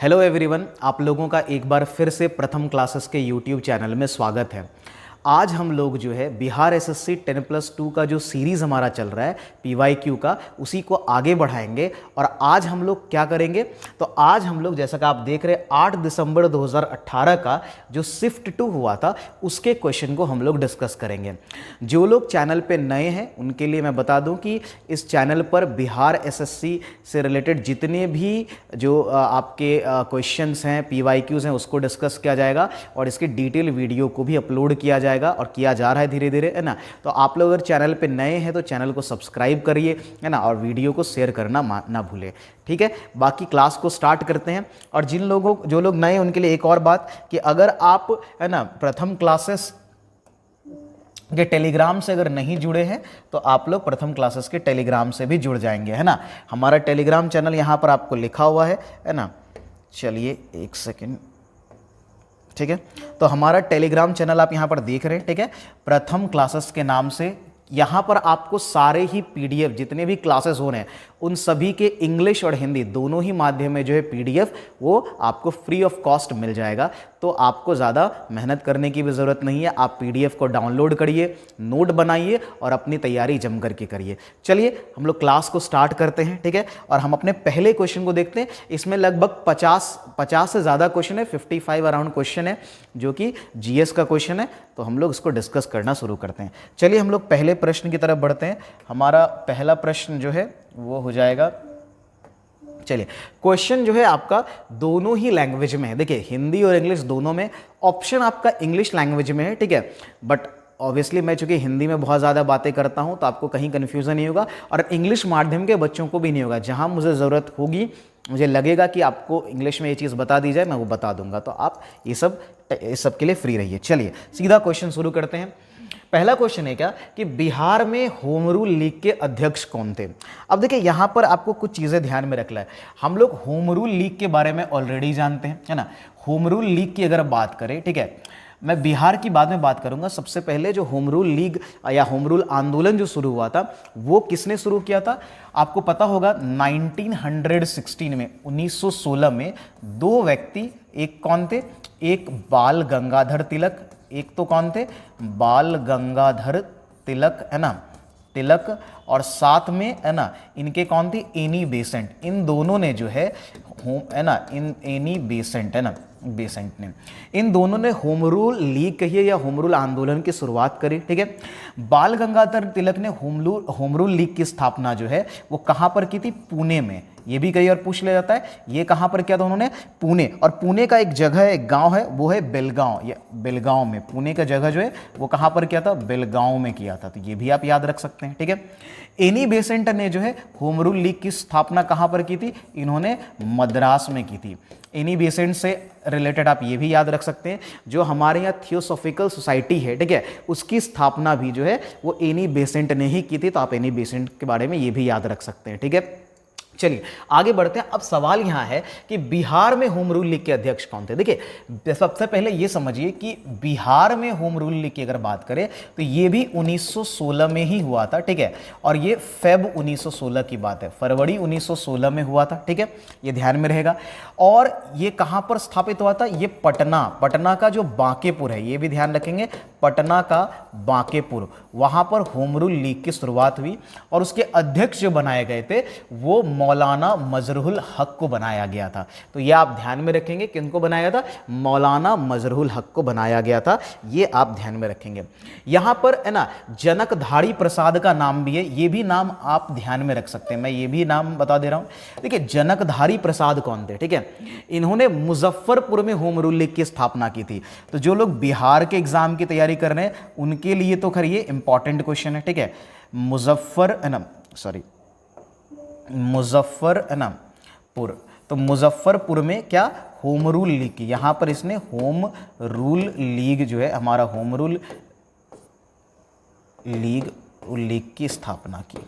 Hello everyone, आप लोगों का एक बार फिर से प्रथम क्लासेस के यूट्यूब चैनल में स्वागत है। आज हम लोग जो है बिहार एसएससी 10+2 का जो सीरीज़ हमारा चल रहा है पीवाईक्यू का, उसी को आगे बढ़ाएंगे। और आज हम लोग क्या करेंगे, तो आज हम लोग जैसा कि आप देख रहे हैं 8 दिसंबर 2018 का जो शिफ्ट 2 हुआ था उसके क्वेश्चन को हम लोग डिस्कस करेंगे। जो लोग चैनल पे नए हैं उनके लिए मैं बता दूं कि इस चैनल पर बिहार एसएससी से रिलेटेड जितने भी जो आपके क्वेश्चंस हैं, पीवाईक्यूज़ हैं, उसको डिस्कस किया जाएगा और इसकी डिटेल वीडियो को भी अपलोड किया जाएगा और किया जा रहा है धीरे धीरे, है ना। तो आप लोग अगर चैनल पे नए हैं तो चैनल को सब्सक्राइब करिए, है ना, और वीडियो को शेयर करना ना भूलें, ठीक है। बाकी क्लास को स्टार्ट करते हैं। और जो लोग नए हैं उनके लिए एक और बात कि अगर आप, है ना, प्रथम क्लासेस के टेलीग्राम से अगर नहीं जुड़े हैं तो आप लोग प्रथम क्लासेस के टेलीग्राम से भी जुड़ जाएंगे, है ना। हमारा टेलीग्राम चैनल यहाँ पर आपको लिखा हुआ है ना। चलिए एक सेकेंड, ठीक है। तो हमारा टेलीग्राम चैनल आप यहाँ पर देख रहे हैं, ठीक है, प्रथम क्लासेस के नाम से। यहाँ पर आपको सारे ही पीडीएफ जितने भी क्लासेस हो रहे हैं उन सभी के इंग्लिश और हिंदी दोनों ही माध्यम में जो है पीडीएफ वो आपको फ्री ऑफ कॉस्ट मिल जाएगा। तो आपको ज़्यादा मेहनत करने की भी ज़रूरत नहीं है। आप पीडीएफ को डाउनलोड करिए, नोट बनाइए और अपनी तैयारी जम करके करिए। चलिए हम लोग क्लास को स्टार्ट करते हैं, ठीक है। और हम अपने पहले क्वेश्चन को देखते हैं। इसमें लगभग 50 से ज़्यादा क्वेश्चन है, 55 अराउंड क्वेश्चन है जो कि जीएस का क्वेश्चन है। तो हम लोग इसको डिस्कस करना शुरू करते हैं। चलिए हम लोग पहले प्रश्न की तरफ बढ़ते हैं। हमारा पहला प्रश्न जो है वो हो जाएगा, चलिए क्वेश्चन जो है आपका दोनों ही लैंग्वेज में है। देखिए हिंदी और इंग्लिश दोनों में, ऑप्शन आपका इंग्लिश लैंग्वेज में है, ठीक है। बट ऑब्वियसली मैं चूंकि हिंदी में बहुत ज़्यादा बातें करता हूं तो आपको कहीं कन्फ्यूज़न नहीं होगा और इंग्लिश माध्यम के बच्चों को भी नहीं होगा। जहां मुझे ज़रूरत होगी, मुझे लगेगा कि आपको इंग्लिश में ये चीज़ बता दी जाए, मैं वो बता दूंगा। तो आप ये सब के लिए फ्री रहिए। चलिए सीधा क्वेश्चन शुरू करते हैं। पहला क्वेश्चन है क्या कि बिहार में होम रूल लीग के अध्यक्ष कौन थे। अब देखिए यहां पर आपको कुछ चीजें ध्यान में रखना है। हम लोग होम रूल लीग के बारे में ऑलरेडी जानते हैं, है ना। होम रूल लीग की अगर बात करें, ठीक है, मैं बिहार की बाद में बात करूंगा। सबसे पहले जो होम रूल लीग या होम रूल आंदोलन जो शुरू हुआ था वो किसने शुरू किया था, आपको पता होगा 1916 में, 1916 में दो व्यक्ति, एक कौन थे, एक बाल गंगाधर तिलक, एक तो कौन थे, बाल गंगाधर तिलक, है ना, तिलक, और साथ में, है ना, इनके कौन थी, एनी बेसेंट। इन दोनों ने जो है है ना, एनी बेसेंट, है ना, बेसेंट ने, इन दोनों ने होम रूल लीग कहिए या होम रूल आंदोलन की शुरुआत करी, ठीक है। बाल गंगाधर तिलक ने होम रूल लीग की स्थापना जो है वो कहां पर की थी, पुणे में। ये भी कई बार पूछ लिया जाता है, ये कहां पर किया था उन्होंने, पुणे। और पुणे का एक जगह है, एक गांव है, वो है बेलगांव, या बेलगांव में। पुणे का जगह जो है वो कहां पर किया था, बेलगांव में किया था। तो ये भी आप याद रख सकते हैं, ठीक है। एनी बेसेंट ने जो है होम रूल लीग की स्थापना कहां पर की थी, इन्होंने मद्रास में की थी। एनी बेसेंट से रिलेटेड आप ये भी याद रख सकते हैं, जो हमारे यहाँ थियोसॉफिकल सोसाइटी है, ठीक है, उसकी स्थापना भी जो है वो एनी बेसेंट ने ही की थी। तो आप एनी बेसेंट के बारे में ये भी याद रख सकते हैं, ठीक है। चलिए आगे बढ़ते हैं। अब सवाल यहां है कि बिहार में होम रूल लीग के अध्यक्ष कौन थे। देखिए सबसे पहले ये समझिए कि बिहार में होम रूल लीग की अगर बात करें तो ये भी 1916 में ही हुआ था, ठीक है। और ये फेब 1916 की बात है, फरवरी 1916 में हुआ था, ठीक है, ये ध्यान में रहेगा। और ये कहां पर स्थापित हुआ था, ये पटना का जो बांकेपुर है, ये भी ध्यान रखेंगे, पटना का बांकेपुर, वहां पर होम रूल लीग की शुरुआत हुई। और उसके अध्यक्ष जो बनाए गए थे वो मौलाना मजरूल हक को बनाया गया था। तो ये आप ध्यान में रखेंगे, किनको बनाया गया था, मौलाना मजरूल हक को बनाया गया था, ये आप ध्यान में रखेंगे। यहां पर, है ना, जनकधारी प्रसाद का नाम भी है, ये भी नाम आप ध्यान में रख सकते हैं, मैं ये भी नाम बता दे रहा हूं। देखिए जनकधारी प्रसाद कौन थे, ठीक है, इन्होंने मुजफ्फरपुर में होम रूल लीग की स्थापना की थी। तो जो लोग बिहार के एग्जाम की तैयारी कर रहे हैं उनके लिए तो खैर ये इंपॉर्टेंट क्वेश्चन है, ठीक है। मुजफ्फरपुर, तो मुजफ्फरपुर में क्या, होम रूल लीग की, यहां पर इसने होम रूल लीग जो है, हमारा होम रूल लीग की स्थापना की,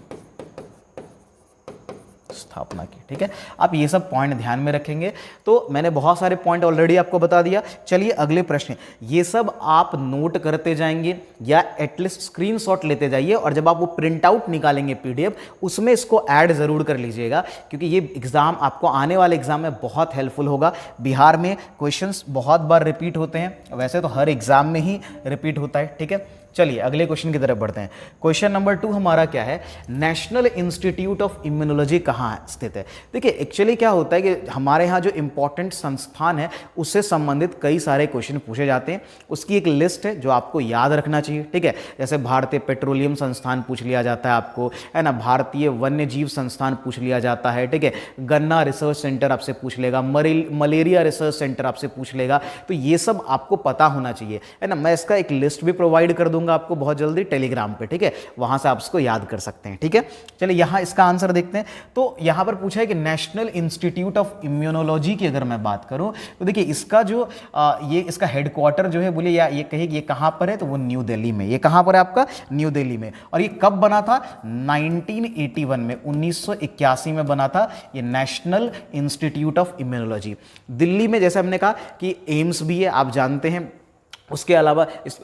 स्थापना की। ठीक है, आप ये सब पॉइंट ध्यान में रखेंगे। तो मैंने बहुत सारे पॉइंट ऑलरेडी आपको बता दिया। चलिए अगले प्रश्न, ये सब आप नोट करते जाएंगे या एटलीस्ट स्क्रीनशॉट लेते जाइए, और जब आप वो प्रिंट आउट निकालेंगे पीडीएफ, उसमें इसको ऐड जरूर कर लीजिएगा, क्योंकि ये एग्जाम आपको आने वाले एग्जाम में बहुत हेल्पफुल होगा। बिहार में क्वेश्चंस बहुत बार रिपीट होते हैं, वैसे तो हर एग्जाम में ही रिपीट होता है। ठीक है, चलिए अगले क्वेश्चन की तरफ बढ़ते हैं। क्वेश्चन नंबर 2 हमारा क्या है, नेशनल इंस्टीट्यूट ऑफ इम्यूनोलॉजी कहाँ स्थित है। देखिए एक्चुअली क्या होता है कि हमारे यहाँ जो इंपॉर्टेंट संस्थान है उससे संबंधित कई सारे क्वेश्चन पूछे जाते हैं, उसकी एक लिस्ट है जो आपको याद रखना चाहिए। ठीक है, जैसे भारतीय पेट्रोलियम संस्थान पूछ लिया जाता है आपको, है ना, भारतीय वन्य जीव संस्थान पूछ लिया जाता है। ठीक है, गन्ना रिसर्च सेंटर आपसे पूछ लेगा, मलेरिया रिसर्च सेंटर आपसे पूछ लेगा। तो ये सब आपको पता होना चाहिए, है ना। मैं इसका एक लिस्ट भी प्रोवाइड कर दूंगा आपको बहुत जल्दी टेलीग्राम पे। ठीक है, वहां से आप इसको याद कर सकते हैं। ठीक है, चलिए यहां इसका आंसर देखते हैं। तो यहां पर पूछा है कि नेशनल इंस्टीट्यूट ऑफ इम्यूनोलॉजी की अगर मैं बात करूं तो देखिए इसका जो ये इसका हेडक्वार्टर जो है, बोले या ये कहिए ये कहां पर है, तो वो न्यू दिल्ली में। ये कहां पर है आपका, न्यू दिल्ली में। और ये कब बना था, 1981 में, 1981 में बना था ये national institute of immunology. Delhi में जैसे हमने कहा कि एम्स भी है, आप जानते हैं। उसके अलावा इस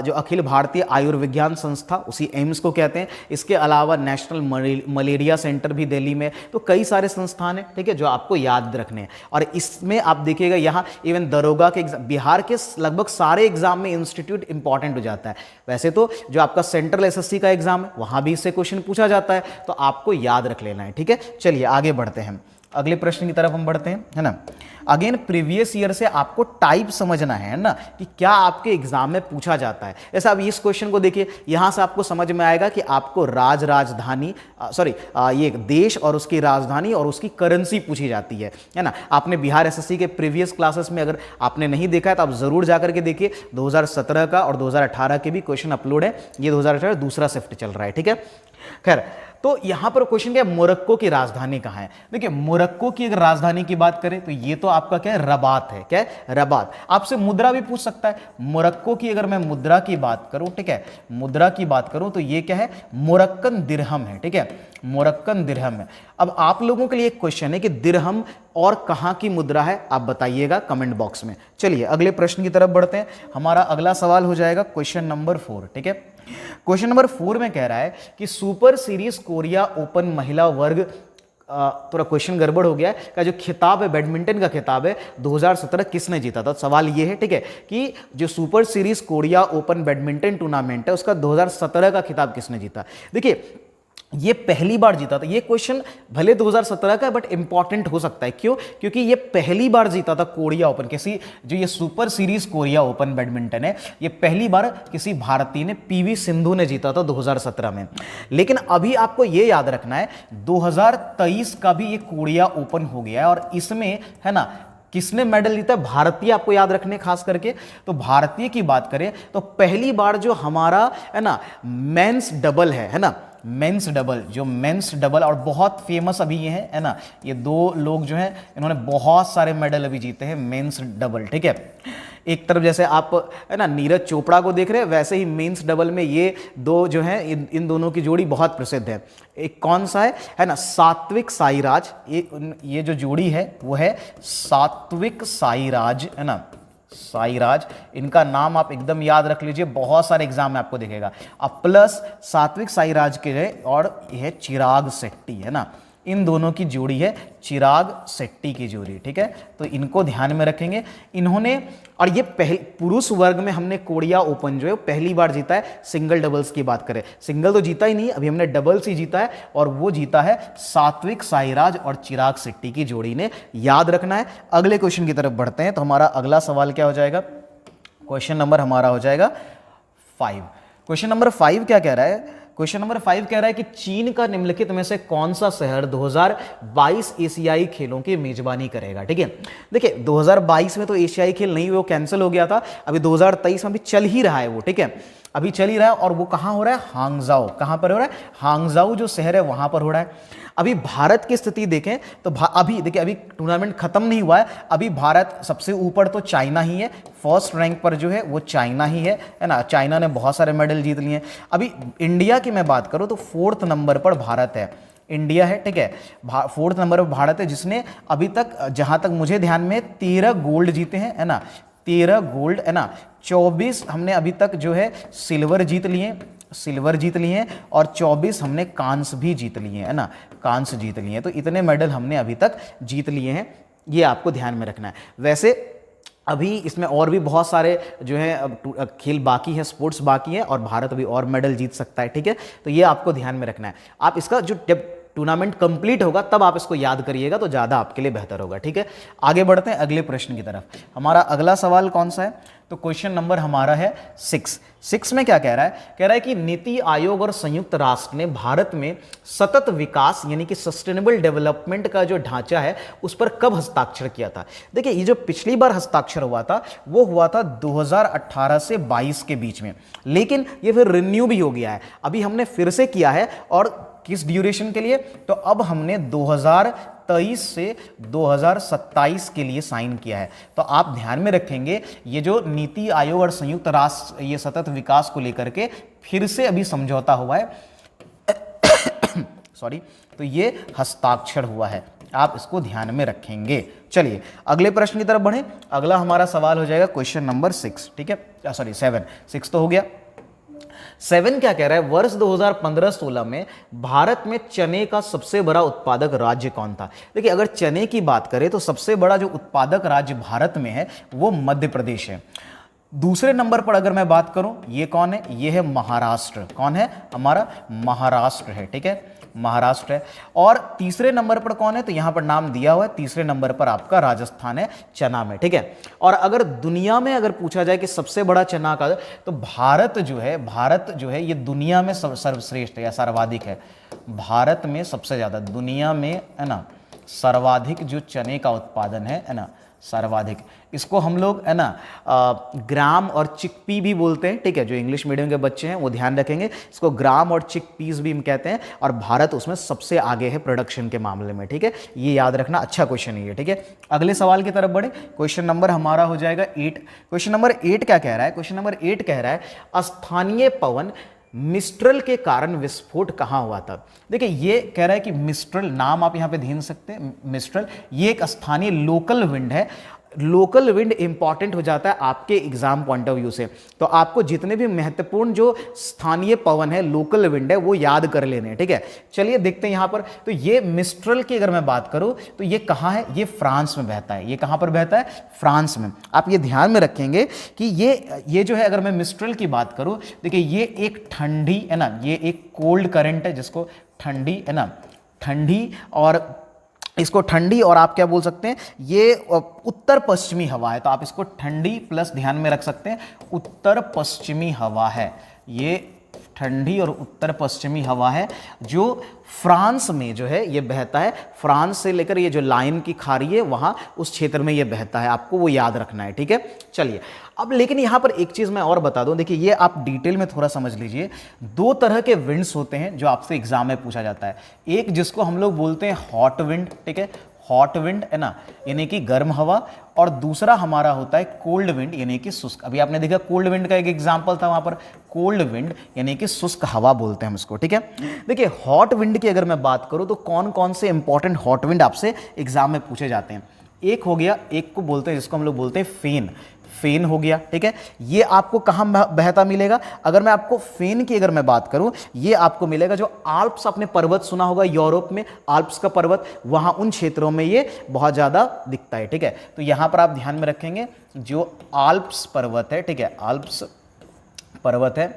जो अखिल भारतीय आयुर्विज्ञान संस्था, उसी एम्स को कहते हैं। इसके अलावा नेशनल मलेरिया सेंटर भी दिल्ली में। तो कई सारे संस्थान हैं, ठीक है, जो आपको याद रखने हैं। और इसमें आप देखिएगा यहाँ इवन दरोगा के एग्जाम, बिहार के लगभग सारे एग्जाम में इंस्टीट्यूट इंपॉर्टेंट हो जाता है। वैसे तो जो आपका सेंट्रल एसएससी का एग्जाम है वहाँ भी इससे क्वेश्चन पूछा जाता है, तो आपको याद रख लेना है। ठीक है, चलिए आगे बढ़ते हैं, अगले प्रश्न की तरफ हम बढ़ते हैं, है ना। अगेन प्रीवियस ईयर से आपको टाइप समझना है ना, कि क्या आपके एग्जाम में पूछा जाता है। जैसे अब इस क्वेश्चन को देखिए, यहां से आपको समझ में आएगा कि आपको राजधानी ये देश और उसकी राजधानी और उसकी करेंसी पूछी जाती है ना। आपने बिहार एसएससी के प्रीवियस क्लासेस में अगर आपने नहीं देखा है तो आप जरूर जाकर के देखिए। 2017 का और 2018 के भी क्वेश्चन अपलोड है। ये 2018 दूसरा शिफ्ट चल रहा है। ठीक है, खैर, तो यहां पर क्वेश्चन क्या है, मोरक्को की राजधानी कहां है। देखिए मोरक्को की अगर राजधानी की बात करें तो ये तो आपका क्या है, रबात है। क्या है, रबात। आपसे मुद्रा भी पूछ सकता है। मोरक्को की अगर मैं मुद्रा की बात करूं, ठीक है, मुद्रा की बात करूं तो ये क्या है, मोरक्कन दिरहम है। ठीक है, मोरक्कन दिरहम है। अब आप लोगों के लिए एक क्वेश्चन है कि दिरहम और कहां की मुद्रा है, आप बताइएगा कमेंट बॉक्स में। चलिए अगले प्रश्न की तरफ बढ़ते हैं। हमारा अगला सवाल हो जाएगा क्वेश्चन नंबर 4। ठीक है, क्वेश्चन नंबर 4 में कह रहा है कि सुपर सीरीज कोरिया ओपन महिला वर्ग, थोड़ा क्वेश्चन गड़बड़ हो गया है, का जो खिताब है, बैडमिंटन का खिताब है, 2017 किसने जीता था। सवाल ये है, ठीक है, कि जो super series Korea open badminton tournament है उसका 2017 का खिताब किसने जीता। देखिए ये पहली बार जीता था। ये क्वेश्चन भले 2017 का बट इंपॉर्टेंट हो सकता है। क्यों, क्योंकि ये पहली बार जीता था कोरिया ओपन, किसी जो ये super series Korea open badminton है, ये पहली बार किसी भारतीय ने, पीवी सिंधु ने जीता था 2017 में। लेकिन अभी आपको ये याद रखना है 2023 का भी ये कोरिया ओपन हो गया है, और इसमें, है ना, किसने मेडल जीता है, भारतीय आपको याद रखने खास करके। तो भारतीय की बात करें तो पहली बार जो हमारा, है ना, मेंस डबल है ना, मेंस डबल, जो मेंस डबल, और बहुत फेमस अभी ये है ना, ये दो लोग जो हैं इन्होंने बहुत सारे मेडल अभी जीते हैं, मेंस डबल। ठीक है, एक तरफ जैसे आप, है ना, नीरज चोपड़ा को देख रहे हैं, वैसे ही मेंस डबल में ये दो जो हैं, इन दोनों की जोड़ी बहुत प्रसिद्ध है। एक कौन सा है ना, सात्विक साईराज। ये जो जोड़ी है वो है सात्विक साईराज, है ना, साईराज। इनका नाम आप एकदम याद रख लीजिए, बहुत सारे एग्जाम में आपको दिखेगा। अब प्लस सात्विक साईराज के है, और यह चिराग शेट्टी, है ना, इन दोनों की जोड़ी है चिराग शेट्टी की जोड़ी। ठीक है, तो इनको ध्यान में रखेंगे। इन्होंने, और ये पुरुष वर्ग में हमने कोरिया ओपन जो है पहली बार जीता है। सिंगल डबल्स की बात करें, सिंगल तो जीता ही नहीं, अभी हमने डबल्स ही जीता है, और वो जीता है सात्विक साईराज और चिराग शेट्टी की जोड़ी ने। याद रखना है। अगले क्वेश्चन की तरफ बढ़ते हैं। तो हमारा अगला सवाल क्या हो जाएगा, क्वेश्चन नंबर हमारा हो जाएगा 5। क्वेश्चन नंबर 5 क्या कह रहा है, क्वेश्चन नंबर 5 कह रहा है कि चीन का निम्नलिखित में से कौन सा शहर 2022 एशियाई खेलों की मेजबानी करेगा। ठीक है, देखिए 2022 में तो एशियाई खेल नहीं हुए, वो कैंसिल हो गया था। अभी 2023 में भी चल ही रहा है वो। ठीक है, अभी चल ही रहा है, और वो कहाँ हो रहा है, हांगजाओ। कहाँ पर हो रहा है, हांगजाओ जो शहर है वहां पर हो रहा है। अभी भारत की स्थिति देखें तो अभी देखिए, अभी टूर्नामेंट खत्म नहीं हुआ है। अभी भारत सबसे ऊपर तो चाइना ही है, फर्स्ट रैंक पर जो है वो चाइना ही है ना। चाइना ने बहुत सारे मेडल जीत लिए हैं। अभी इंडिया की मैं बात करूं तो 4th नंबर पर भारत है। इंडिया है, ठीक है। 4th नंबर पर भारत है, जिसने अभी तक जहां तक मुझे ध्यान में 13 गोल्ड जीते हैं, है ना, 13 गोल्ड, है ना। 24 हमने अभी तक जो है सिल्वर जीत लिए हैं, और 24 हमने कांस्य भी जीत लिए हैं, है ना, कांस्य जीत लिए हैं। तो इतने मेडल हमने अभी तक जीत लिए हैं, ये आपको ध्यान में रखना है। वैसे अभी इसमें और भी बहुत सारे जो है खेल बाकी है, स्पोर्ट्स बाकी है, और भारत अभी और मेडल जीत सकता है, ठीक है। तो ये आपको ध्यान में रखना है। आप इसका जो जब टूर्नामेंट कंप्लीट होगा तब आप इसको याद करिएगा, तो ज़्यादा आपके लिए बेहतर होगा, ठीक है। आगे बढ़ते हैं अगले प्रश्न की तरफ। हमारा अगला सवाल कौन सा है? तो क्वेश्चन नंबर हमारा है 6 में क्या कह रहा है? कह रहा है कि नीति आयोग और संयुक्त राष्ट्र ने भारत में सतत विकास यानी कि सस्टेनेबल डेवलपमेंट का जो ढांचा है उस पर कब हस्ताक्षर किया था। देखिए, ये जो पिछली बार हस्ताक्षर हुआ था वो हुआ था 2018 से 22 के बीच में, लेकिन ये फिर रिन्यू भी हो गया है। अभी हमने फिर से किया है, और किस ड्यूरेशन के लिए? तो अब हमने 2023 से 2027 के लिए साइन किया है। तो आप ध्यान में रखेंगे, ये जो नीति आयोग और संयुक्त राष्ट्र ये सतत विकास को लेकर के फिर से अभी समझौता हुआ है सॉरी, तो ये हस्ताक्षर हुआ है, आप इसको ध्यान में रखेंगे। चलिए अगले प्रश्न की तरफ बढ़ें। अगला हमारा सवाल हो जाएगा क्वेश्चन नंबर 6, ठीक है, सॉरी 7, 6 तो हो गया। 7 क्या कह रहा है? वर्ष 2015-16 में भारत में चने का सबसे बड़ा उत्पादक राज्य कौन था? देखिए, अगर चने की बात करें तो सबसे बड़ा जो उत्पादक राज्य भारत में है वो मध्य प्रदेश है। दूसरे नंबर पर अगर मैं बात करूं, ये कौन है? ये है महाराष्ट्र। कौन है? हमारा महाराष्ट्र है, ठीक है, महाराष्ट्र है। और तीसरे नंबर पर कौन है? तो यहां पर नाम दिया हुआ है, तीसरे नंबर पर आपका राजस्थान है चना में, ठीक है। और अगर दुनिया में अगर पूछा जाए कि सबसे बड़ा चना का, तो भारत जो है ये दुनिया में सर्वश्रेष्ठ है या सर्वाधिक है। भारत में सबसे ज्यादा दुनिया में, है ना, सर्वाधिक जो चने का उत्पादन है ना, सर्वाधिक। इसको हम लोग, है ना, ग्राम और चिकपी भी बोलते हैं, ठीक है। जो इंग्लिश मीडियम के बच्चे हैं वो ध्यान रखेंगे, इसको ग्राम और चिकपीस भी हम कहते हैं, और भारत उसमें सबसे आगे है प्रोडक्शन के मामले में, ठीक है। ये याद रखना, अच्छा क्वेश्चन है ये, ठीक है। अगले सवाल की तरफ बढ़े। क्वेश्चन नंबर हमारा हो जाएगा 8। क्वेश्चन नंबर 8 क्या कह रहा है? क्वेश्चन नंबर 8 कह रहा है स्थानीय पवन मिस्ट्रल के कारण विस्फोट कहाँ हुआ था? देखिए, ये कह रहा है कि मिस्ट्रल, नाम आप यहाँ पे ध्यान सकते हैं, मिस्ट्रल ये एक स्थानीय लोकल विंड है। लोकल विंड इंपॉर्टेंट हो जाता है आपके एग्जाम पॉइंट ऑफ व्यू से, तो आपको जितने भी महत्वपूर्ण जो स्थानीय पवन है, लोकल विंड है, वो याद कर लेने हैं, ठीक है। चलिए देखते हैं यहाँ पर। तो ये मिस्ट्रल की अगर मैं बात करूँ तो ये कहाँ है? ये फ्रांस में बहता है। ये कहाँ पर बहता है? फ्रांस में। आप ये ध्यान में रखेंगे कि ये जो है, अगर मैं मिस्ट्रल की बात करूँ, देखिए ये एक ठंडी, है ना, ये एक कोल्ड करंट है जिसको ठंडी, है ना, ठंडी, और इसको ठंडी, और आप क्या बोल सकते हैं, ये उत्तर पश्चिमी हवा है। तो आप इसको ठंडी प्लस ध्यान में रख सकते हैं, उत्तर पश्चिमी हवा है। ये ठंडी और उत्तर पश्चिमी हवा है जो फ्रांस में जो है ये बहता है। फ्रांस से लेकर ये जो लाइन की खाड़ी है वहां उस क्षेत्र में ये बहता है, आपको वो याद रखना है, ठीक है। चलिए अब लेकिन यहां पर एक चीज मैं और बता दूं, देखिए ये आप डिटेल में थोड़ा समझ लीजिए। 2 तरह के विंड्स होते हैं जो आपसे एग्जाम में पूछा जाता है। एक जिसको हम लोग बोलते हैं हॉट विंड, ठीक है, हॉट विंड, है ना, यानी कि गर्म हवा, और दूसरा हमारा होता है कोल्ड विंड यानी कि शुष्क। अभी आपने देखा कोल्ड विंड का एक एग्जांपल था वहां पर, कोल्ड विंड यानी कि शुष्क हवा बोलते हैं हम इसको, ठीक है। देखिए हॉट विंड की अगर मैं बात करूं तो कौन कौन से इंपॉर्टेंट हॉट विंड आपसे एग्जाम में पूछे जाते हैं? एक हो गया, एक को बोलते हैं, जिसको हम लोग बोलते हैं फेन। फेन हो गया, ठीक है। ये आपको कहां बहता मिलेगा? अगर मैं आपको फेन की अगर मैं बात करूं, ये आपको मिलेगा जो आल्प्स, आपने पर्वत सुना होगा यूरोप में, आल्प्स का पर्वत, वहां उन क्षेत्रों में ये बहुत ज्यादा दिखता है, ठीक है। तो यहां पर आप ध्यान में रखेंगे जो आल्प्स पर्वत है, ठीक है, आल्प्स पर्वत है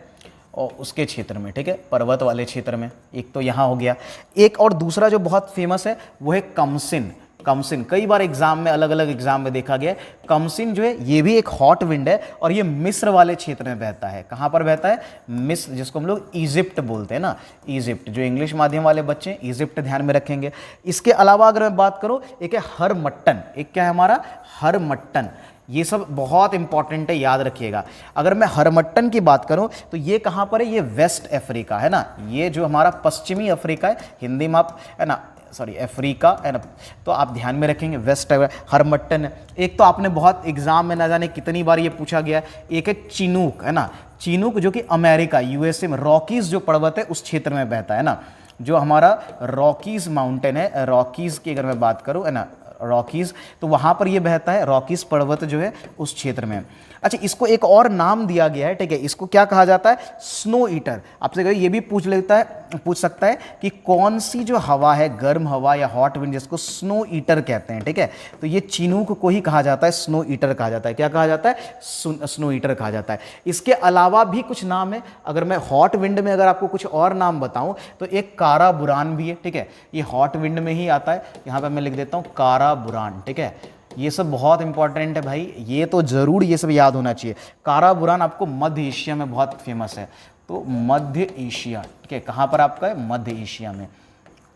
और उसके क्षेत्र में, ठीक है, पर्वत वाले क्षेत्र में। एक तो यहां हो गया, एक और दूसरा जो बहुत फेमस है वो है कमसिन। कमसिन कई बार एग्जाम में, अलग अलग एग्जाम में देखा गया है। कमसिन जो है ये भी एक हॉट विंड है और ये मिस्र वाले क्षेत्र में बहता है। कहाँ पर बहता है? मिस्र, जिसको हम लोग इजिप्ट बोलते हैं ना, इजिप्ट। जो इंग्लिश माध्यम वाले बच्चे हैं इजिप्ट ध्यान में रखेंगे। इसके अलावा अगर मैं बात करूँ, एक है हरमट्टन। एक क्या है हमारा? हरमट्टन। ये सब बहुत इंपॉर्टेंट है, याद रखिएगा। अगर मैं हरमट्टन की बात करूं तो ये कहाँ पर है? ये वेस्ट अफ्रीका है ना, ये जो हमारा पश्चिमी अफ्रीका है, हिंदी में आप, है ना, सॉरी अफ्रीका है ना, तो आप ध्यान में रखेंगे वेस्ट हरमट्टन है। एक तो आपने बहुत एग्जाम में ना जाने कितनी बार ये पूछा गया, एक है चिनूक, है ना, चिनूक जो कि अमेरिका, यूएसए में रॉकीज जो पर्वत है उस क्षेत्र में बहता है ना। जो हमारा रॉकीज माउंटेन है, रॉकीज की अगर मैं बात करूँ है ना, रॉकीज, तो वहाँ पर ये बहता है, रॉकीज पर्वत जो है उस क्षेत्र में। अच्छा, इसको एक और नाम दिया गया है, ठीक है, इसको क्या कहा जाता है, स्नो ईटर। आपसे कभी ये भी पूछ सकता है कि कौन सी जो हवा है, गर्म हवा या हॉट विंड, जिसको स्नो ईटर कहते हैं, ठीक है, तो ये चिनूक को ही कहा जाता है, स्नो ईटर कहा जाता है। क्या कहा जाता है, स्नो ईटर कहा जाता है। इसके अलावा भी कुछ नाम है, अगर मैं हॉट विंड में अगर आपको कुछ और नाम बताऊं तो एक कारा बुरान भी है, ठीक है, ये हॉट विंड में ही आता है। यहाँ पर मैं लिख देता हूँ कारा बुरान, ठीक है, ये सब बहुत इंपॉर्टेंट है भाई, ये तो जरूर ये सब याद होना चाहिए। कारा बुरान आपको मध्य एशिया में बहुत फेमस है, तो मध्य एशिया, ठीक है, कहाँ पर आपका है, मध्य एशिया में,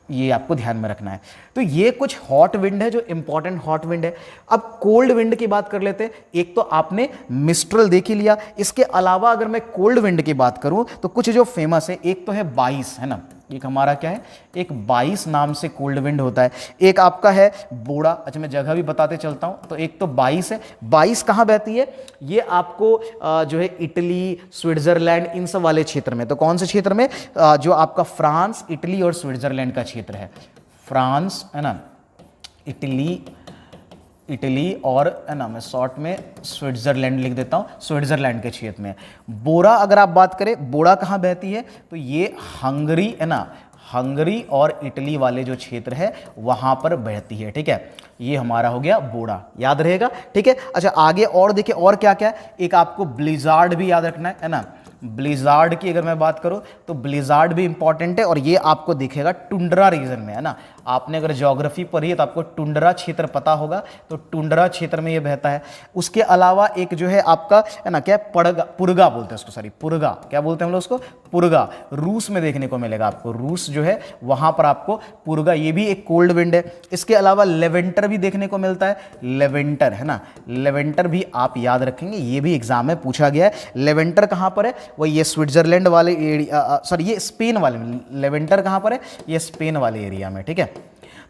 ये आपको ध्यान में रखना है। तो ये कुछ हॉट विंड है जो इंपॉर्टेंट हॉट विंड है। अब कोल्ड विंड की बात कर लेते हैं। एक तो आपने मिस्ट्रल देख ही लिया, इसके अलावा अगर मैं कोल्ड विंड की बात करूं तो कुछ जो फेमस है, एक तो है 22, है ना, एक हमारा क्या है, एक 22 नाम से कोल्ड विंड होता है। एक आपका है बोड़ा, अच्छा मैं जगह भी बताते चलता हूं, तो एक तो 22 है। 22 कहाँ बहती है, ये आपको जो है इटली, स्विट्जरलैंड, इन सब वाले क्षेत्र में। तो कौन से क्षेत्र में, जो आपका फ्रांस, इटली और स्विट्जरलैंड का क्षेत्र है, फ्रांस है ना, इटली और है ना, मैं शॉर्ट में स्विट्जरलैंड लिख देता हूँ, स्विट्जरलैंड के क्षेत्र में। बोरा अगर आप बात करें, बोरा कहाँ बहती है, तो ये हंगरी है ना, हंगरी और इटली वाले जो क्षेत्र है वहाँ पर बहती है, ठीक है, ये हमारा हो गया बोड़ा, याद रहेगा, ठीक है। अच्छा आगे और देखिए और क्या क्या है, एक आपको ब्लिजार्ड भी याद रखना है ना, ब्लिजार्ड की अगर मैं बात करूं तो ब्लिजार्ड भी इंपॉर्टेंट है, और ये आपको दिखेगा टुंड्रा रीजन में, है ना, आपने अगर ज्योग्राफी पढ़ी है तो आपको टुंड्रा क्षेत्र पता होगा, तो टुंड्रा क्षेत्र में ये बहता है। उसके अलावा एक जो है आपका है ना, क्या पुरगा बोलते हैं उसको, सॉरी पुरगा, क्या बोलते हैं हम लोग उसको, पुरगा, रूस में देखने को मिलेगा आपको, रूस जो है वहां पर आपको पुरगा, ये भी एक कोल्ड विंड है। इसके अलावा लेवेंटर भी देखने को मिलता है, लेवेंटर है ना, लेवेंटर भी आप याद रखेंगे, ये भी एग्जाम में पूछा गया है। लेवेंटर कहां पर है, वो ये स्विट्जरलैंड वाले एरिया, सॉरी ये स्पेन वाले में, लेवेंटर कहां पर है, ये स्पेन वाले एरिया में, ठीक है।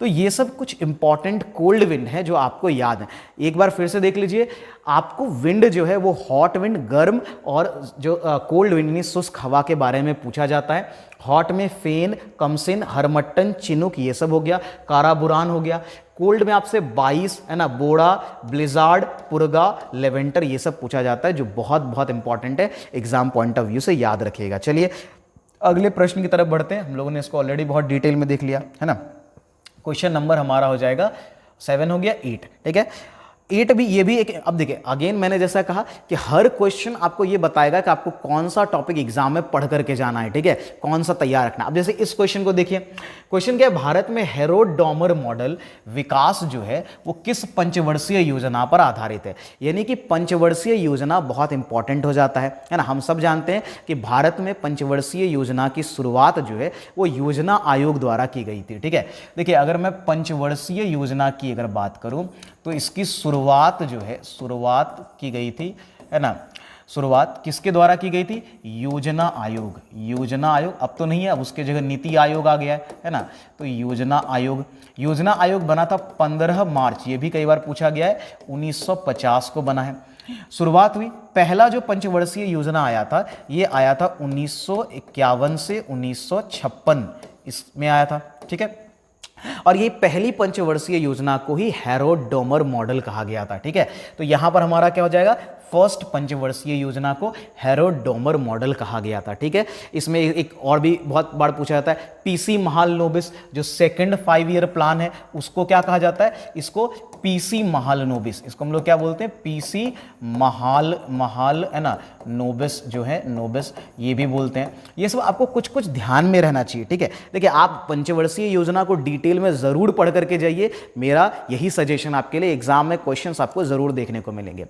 तो ये सब कुछ इंपॉर्टेंट कोल्ड विंड है जो आपको याद है। एक बार फिर से देख लीजिए, आपको विंड जो है वो हॉट विंड, गर्म, और जो कोल्ड विंड यानी शुष्क हवा के बारे में पूछा जाता है। हॉट में फेन, कमसिन, हरमट्टन, चिनुक, ये सब हो गया, काराबुरान हो गया। कोल्ड में आपसे 22 है ना, बोड़ा, ब्लिजार्ड, पुरगा, लेवेंटर, ये सब पूछा जाता है, जो बहुत बहुत इंपॉर्टेंट है, एग्जाम पॉइंट ऑफ व्यू से याद रखिएगा। चलिए अगले प्रश्न की तरफ बढ़ते हैं, हम लोगों ने इसको ऑलरेडी बहुत डिटेल में देख लिया है ना। क्वेश्चन नंबर हमारा हो जाएगा 7 हो गया 8, ठीक है। 8 भी, ये भी एक, अब देखिए अगेन मैंने जैसा कहा कि हर क्वेश्चन आपको ये बताएगा कि आपको कौन सा टॉपिक एग्जाम में पढ़ करके जाना है, ठीक है, कौन सा तैयार रखना। अब जैसे इस क्वेश्चन को देखिए, क्वेश्चन क्या है, भारत में हेरोड-डॉमर मॉडल विकास जो है वो किस पंचवर्षीय योजना पर आधारित है। यानी कि पंचवर्षीय योजना बहुत इंपॉर्टेंट हो जाता है ना। हम सब जानते हैं कि भारत में पंचवर्षीय योजना की शुरुआत जो है वो योजना आयोग द्वारा की गई थी, ठीक है। देखिए अगर मैं पंचवर्षीय योजना की अगर बात करूं तो इसकी शुरुआत जो है, शुरुआत की गई थी, है ना, शुरुआत किसके द्वारा की गई थी, योजना आयोग, योजना आयोग, अब तो नहीं है, अब उसके जगह नीति आयोग आ गया है ना। तो योजना आयोग बना था 15 मार्च, ये भी कई बार पूछा गया है, 1950 को बना है। शुरुआत हुई, पहला जो पंचवर्षीय योजना आया था ये आया था 1951 से 1956 इसमें आया था, ठीक है। और ये पहली पंचवर्षीय योजना को ही हेरोड-डॉमर मॉडल कहा गया था, ठीक है। तो यहां पर हमारा क्या हो जाएगा, फर्स्ट पंचवर्षीय योजना को हेरोड-डॉमर मॉडल कहा गया था, ठीक है। इसमें एक और भी बहुत बार पूछा जाता है, पीसी महालनोबिस जो सेकंड 5 ईयर प्लान है उसको क्या कहा जाता है, इसको पीसी महालनोबिस, इसको हम लोग क्या बोलते हैं, पीसी महाल है ना, नोबिस जो है, नोबिस ये भी बोलते हैं। ये सब आपको कुछ कुछ ध्यान में रहना चाहिए, ठीक है। देखिए आप पंचवर्षीय योजना को डिटेल में जरूर पढ़ करके जाइए, मेरा यही सजेशन आपके लिए, एग्जाम में क्वेश्चंस आपको जरूर देखने को मिलेंगे।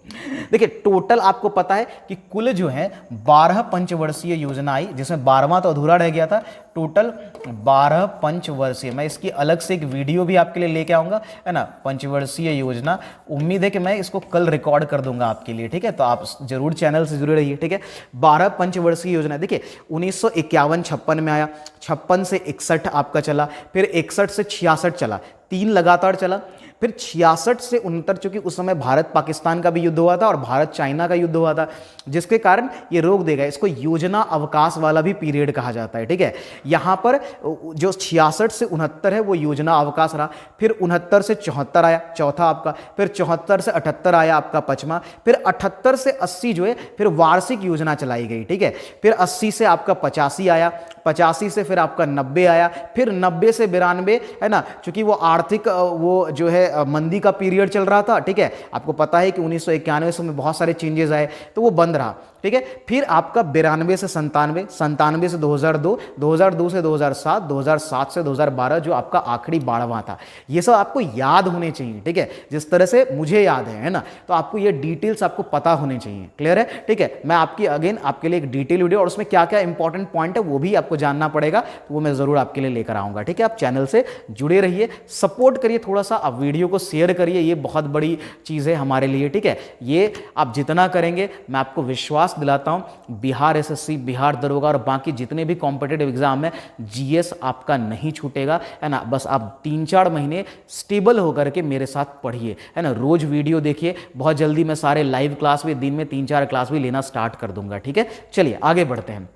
देखिए टोटल आपको पता है कि कुल जो है 12 पंचवर्षीय योजना आई, जिसमें 12वां तो अधूरा रह गया था। टोटल 12 पंचवर्षीय, मैं इसकी अलग से एक वीडियो भी आपके लिए लेके आऊंगा, है ना, पंचवर्षीय योजना। उम्मीद है कि मैं इसको कल रिकॉर्ड कर दूंगा आपके लिए, ठीक है। तो आप जरूर चैनल से जुड़े रहिए, ठीक है। 12 पंचवर्षीय योजना, देखिए 1951-56 में आया, 56 से 61 आपका चला, फिर 61 से 66 चला, 3 लगातार चला, फिर 66 से 69, चूंकि उस समय भारत पाकिस्तान का भी युद्ध हुआ था और भारत चाइना का युद्ध हुआ था, जिसके कारण ये रोक देगा। इसको योजना अवकाश वाला भी पीरियड कहा जाता है, ठीक है। यहाँ पर जो 66 से 69 है वो योजना अवकाश रहा, फिर 69 से 74 आया चौथा आपका, फिर 74 से 78 आया आपका पांचवा, फिर 78 से 80 जो है फिर वार्षिक योजना चलाई गई, ठीक है। फिर 80 से आपका 85 आया, 85 से फिर आपका 90 आया, फिर 90 से 92, है ना, क्योंकि वो आर्थिक वो जो है मंदी का पीरियड चल रहा था, ठीक है। आपको पता है कि 1991 में बहुत सारे चेंजेस आए तो वो बंद रहा, ठीक है। फिर आपका 92 से 97, 97 से 2002, 2002 से 2007, 2007 से 2012 जो आपका आखिरी 12वां था। ये सब आपको याद होने चाहिए, ठीक है, जिस तरह से मुझे याद है ना, तो आपको ये डिटेल्स आपको पता होने चाहिए। क्लियर है, ठीक है। मैं आपकी अगेन आपके लिए एक डिटेल वीडियो और उसमें क्या क्या इंपॉर्टेंट पॉइंट है वो भी आपको जानना पड़ेगा, तो वो मैं जरूर आपके लिए लेकर आऊंगा, ठीक है। आप चैनल से जुड़े रहिए, सपोर्ट करिए थोड़ा सा, आप वीडियो को शेयर करिए, ये बहुत बड़ी चीज़ है हमारे लिए, ठीक है। ये आप जितना करेंगे मैं आपको विश्वास दिलाता हूं, बिहार एसएससी, बिहार दरोगा और बाकी जितने भी कॉम्पिटिटिव एग्जाम है, जीएस आपका नहीं छूटेगा, है ना। बस आप 3-4 महीने स्टेबल होकर के मेरे साथ पढ़िए, है ना, रोज वीडियो देखिए। बहुत जल्दी मैं सारे लाइव क्लास भी, दिन में 3-4 क्लास भी लेना स्टार्ट कर दूंगा, ठीक है। चलिए आगे बढ़ते हैं।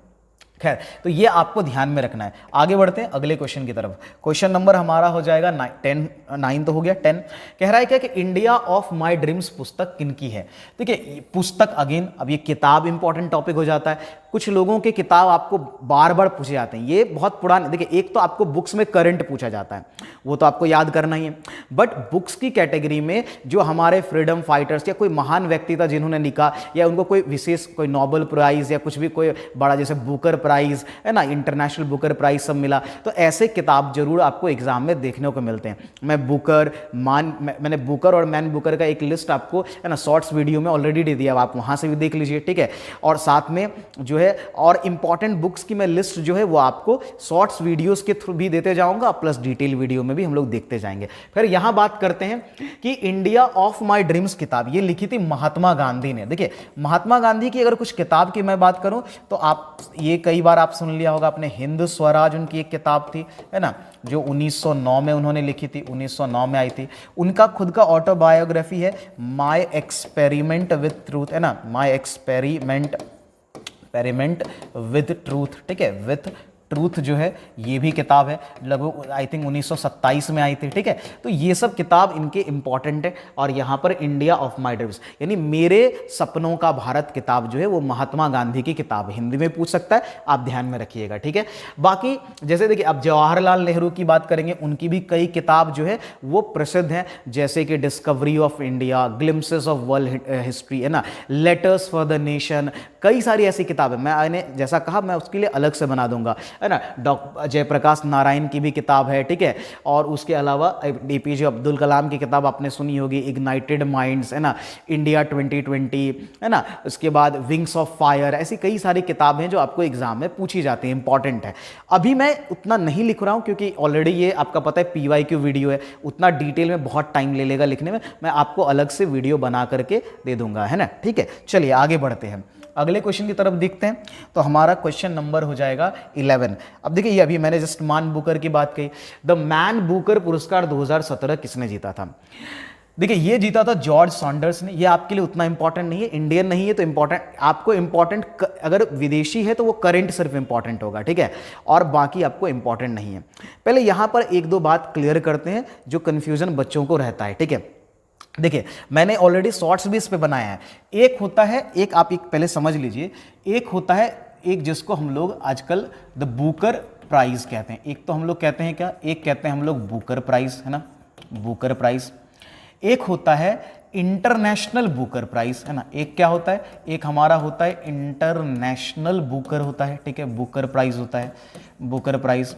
खैर, तो ये आपको ध्यान में रखना है। आगे बढ़ते हैं अगले क्वेश्चन की तरफ। क्वेश्चन नंबर हमारा हो जाएगा 9 तो हो गया, 10 कह रहा है क्या कि इंडिया ऑफ माय ड्रीम्स पुस्तक किनकी है। देखिए पुस्तक, अगेन अब ये किताब इंपॉर्टेंट टॉपिक हो जाता है। कुछ लोगों के किताब आपको बार बार पूछे जाते हैं, ये बहुत पुराने। देखिए एक तो आपको बुक्स में करंट पूछा जाता है, वो तो आपको याद करना ही है, बट बुक्स की कैटेगरी में जो हमारे फ्रीडम फाइटर्स या कोई महान व्यक्ति था जिन्होंने लिखा, या उनको कोई विशेष कोई नोबेल प्राइज या कुछ भी कोई बड़ा जैसे बुकर प्राइज, है ना, इंटरनेशनल बुकर प्राइज सब मिला, तो ऐसे किताब जरूर आपको एग्जाम में देखने को मिलते हैं। मैंने बुकर और मैन बुकर का एक लिस्ट आपको, है ना, शॉर्ट्स वीडियो में ऑलरेडी दे दिया, आप वहां से भी देख लीजिए, ठीक है। और साथ में जो है और इंपॉर्टेंट बुक्स की मैं लिस्ट जो है वो आपको शॉर्ट्स वीडियोस के थ्रू भी देते जाऊंगा, प्लस डिटेल वीडियो में भी हम लोग देखते जाएंगे। फिर यहां बात करते हैं कि इंडिया ऑफ माय ड्रीम्स किताब ये लिखी थी महात्मा गांधी ने। देखिए महात्मा गांधी की अगर कुछ किताब की मैं बात करूं तो आप ये कई बार आप सुन लिया होगा आपने, हिंद स्वराज उनकी एक किताब थी, है ना, जो 1909 में उन्होंने लिखी थी, 1909 में आई थी। उनका खुद का ऑटोबायोग्राफी है माय एक्सपेरिमेंट विद ट्रूथ, है ना, माय एक्सपेरिमेंट विद ट्रूथ, ठीक है, विथ ट्रूथ जो है ये भी किताब है, लगभग आई थिंक 1927 में आई थी, ठीक है। तो ये सब किताब इनके इंपॉर्टेंट है। और यहाँ पर इंडिया ऑफ माय ड्रीम्स यानी मेरे सपनों का भारत किताब जो है वो महात्मा गांधी की किताब है, हिंदी में पूछ सकता है, आप ध्यान में रखिएगा, ठीक है। बाकी जैसे देखिए अब जवाहरलाल नेहरू की बात करेंगे, उनकी भी कई किताब जो है वो प्रसिद्ध हैं, जैसे कि discovery of India, glimpses of world history, है ना, लेटर्स फॉर द नेशन, कई सारी ऐसी किताबें, मैंने जैसा कहा मैं उसके लिए अलग से बना दूंगा, है ना। डॉक्टर जयप्रकाश नारायण की भी किताब है, ठीक है। और उसके अलावा एपीजे अब्दुल कलाम की किताब आपने सुनी होगी, इग्नाइटेड माइंड्स, है ना, इंडिया 2020, है ना, उसके बाद विंग्स ऑफ फायर, ऐसी कई सारी किताबें हैं जो आपको एग्जाम में पूछी जाती हैं, इंपॉर्टेंट है। अभी मैं उतना नहीं लिख रहा हूं क्योंकि ऑलरेडी ये आपका पता है पीवाईक्यू वीडियो है, उतना डिटेल में बहुत टाइम ले लेगा लिखने में, मैं आपको अलग से वीडियो बना करके दे दूंगा, है ना, ठीक है। चलिए आगे बढ़ते हैं, अगले क्वेश्चन की तरफ देखते हैं। तो हमारा क्वेश्चन नंबर हो जाएगा 11। अब देखिए ये अभी मैंने जस्ट मैन बुकर की बात कही, द मैन बुकर पुरस्कार 2017 किसने जीता था। देखिए ये जीता था जॉर्ज सॉन्डर्स ने। ये आपके लिए उतना इंपॉर्टेंट नहीं है, इंडियन नहीं है तो इंपॉर्टेंट, आपको इंपॉर्टेंट अगर विदेशी है तो वो करंट सिर्फ इंपॉर्टेंट होगा, ठीक है, और बाकी आपको इंपॉर्टेंट नहीं है। पहले यहां पर एक दो बात क्लियर करते हैं जो कंफ्यूजन बच्चों को रहता है, ठीक है। देखिए मैंने ऑलरेडी शॉर्ट्स भी इस पे बनाया है। एक होता है, एक आप एक पहले समझ लीजिए, एक होता है एक जिसको हम लोग आजकल द बुकर प्राइज कहते हैं। एक तो हम लोग कहते हैं क्या, एक कहते हैं हम लोग बुकर प्राइज, है ना, बुकर प्राइज। एक होता है इंटरनेशनल बुकर प्राइज, है ना। एक क्या होता है, एक हमारा होता है इंटरनेशनल बुकर होता है, ठीक है, बुकर प्राइज होता है, बुकर प्राइज।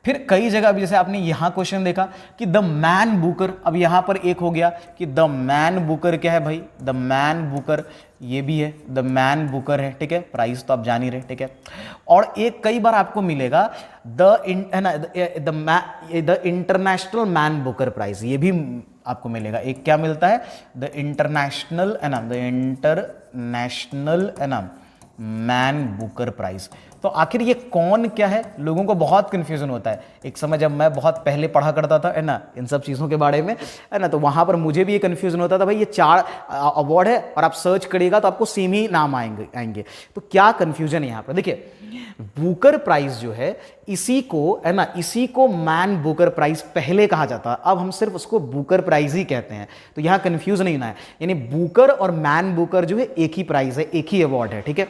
फिर कई जगह अभी जैसे आपने यहां क्वेश्चन देखा कि द मैन बुकर, अब यहां पर एक हो गया कि द मैन बुकर क्या है भाई, द मैन बुकर ये भी है, द मैन बुकर है, ठीक है, प्राइस तो आप जान ही रहे, ठीक है। और एक कई बार आपको मिलेगा the International Man Booker Prize, ये भी आपको मिलेगा। एक क्या मिलता है, द इंटरनेशनल, है ना, द इंटरनेशनल, है ना, मैन बुकर प्राइज। तो आखिर ये कौन क्या है, लोगों को बहुत कन्फ्यूजन होता है। एक समय जब मैं बहुत पहले पढ़ा करता था है ना इन सब चीज़ों के बारे में, है ना, तो वहाँ पर मुझे भी ये कन्फ्यूजन होता था, भाई ये 4 अवार्ड है और आप सर्च करिएगा तो आपको सेम ही नाम आएंगे। तो क्या कन्फ्यूजन है यहाँ पर, देखिए बुकर प्राइज जो है इसी को, है ना, इसी को मैन बुकर प्राइज पहले कहा जाता है, अब हम सिर्फ उसको बुकर प्राइज ही कहते हैं, तो यहां कंफ्यूज नहीं होना है। यानी बुकर और मैन बुकर जो है एक ही प्राइज है, एक ही अवार्ड है, ठीक है।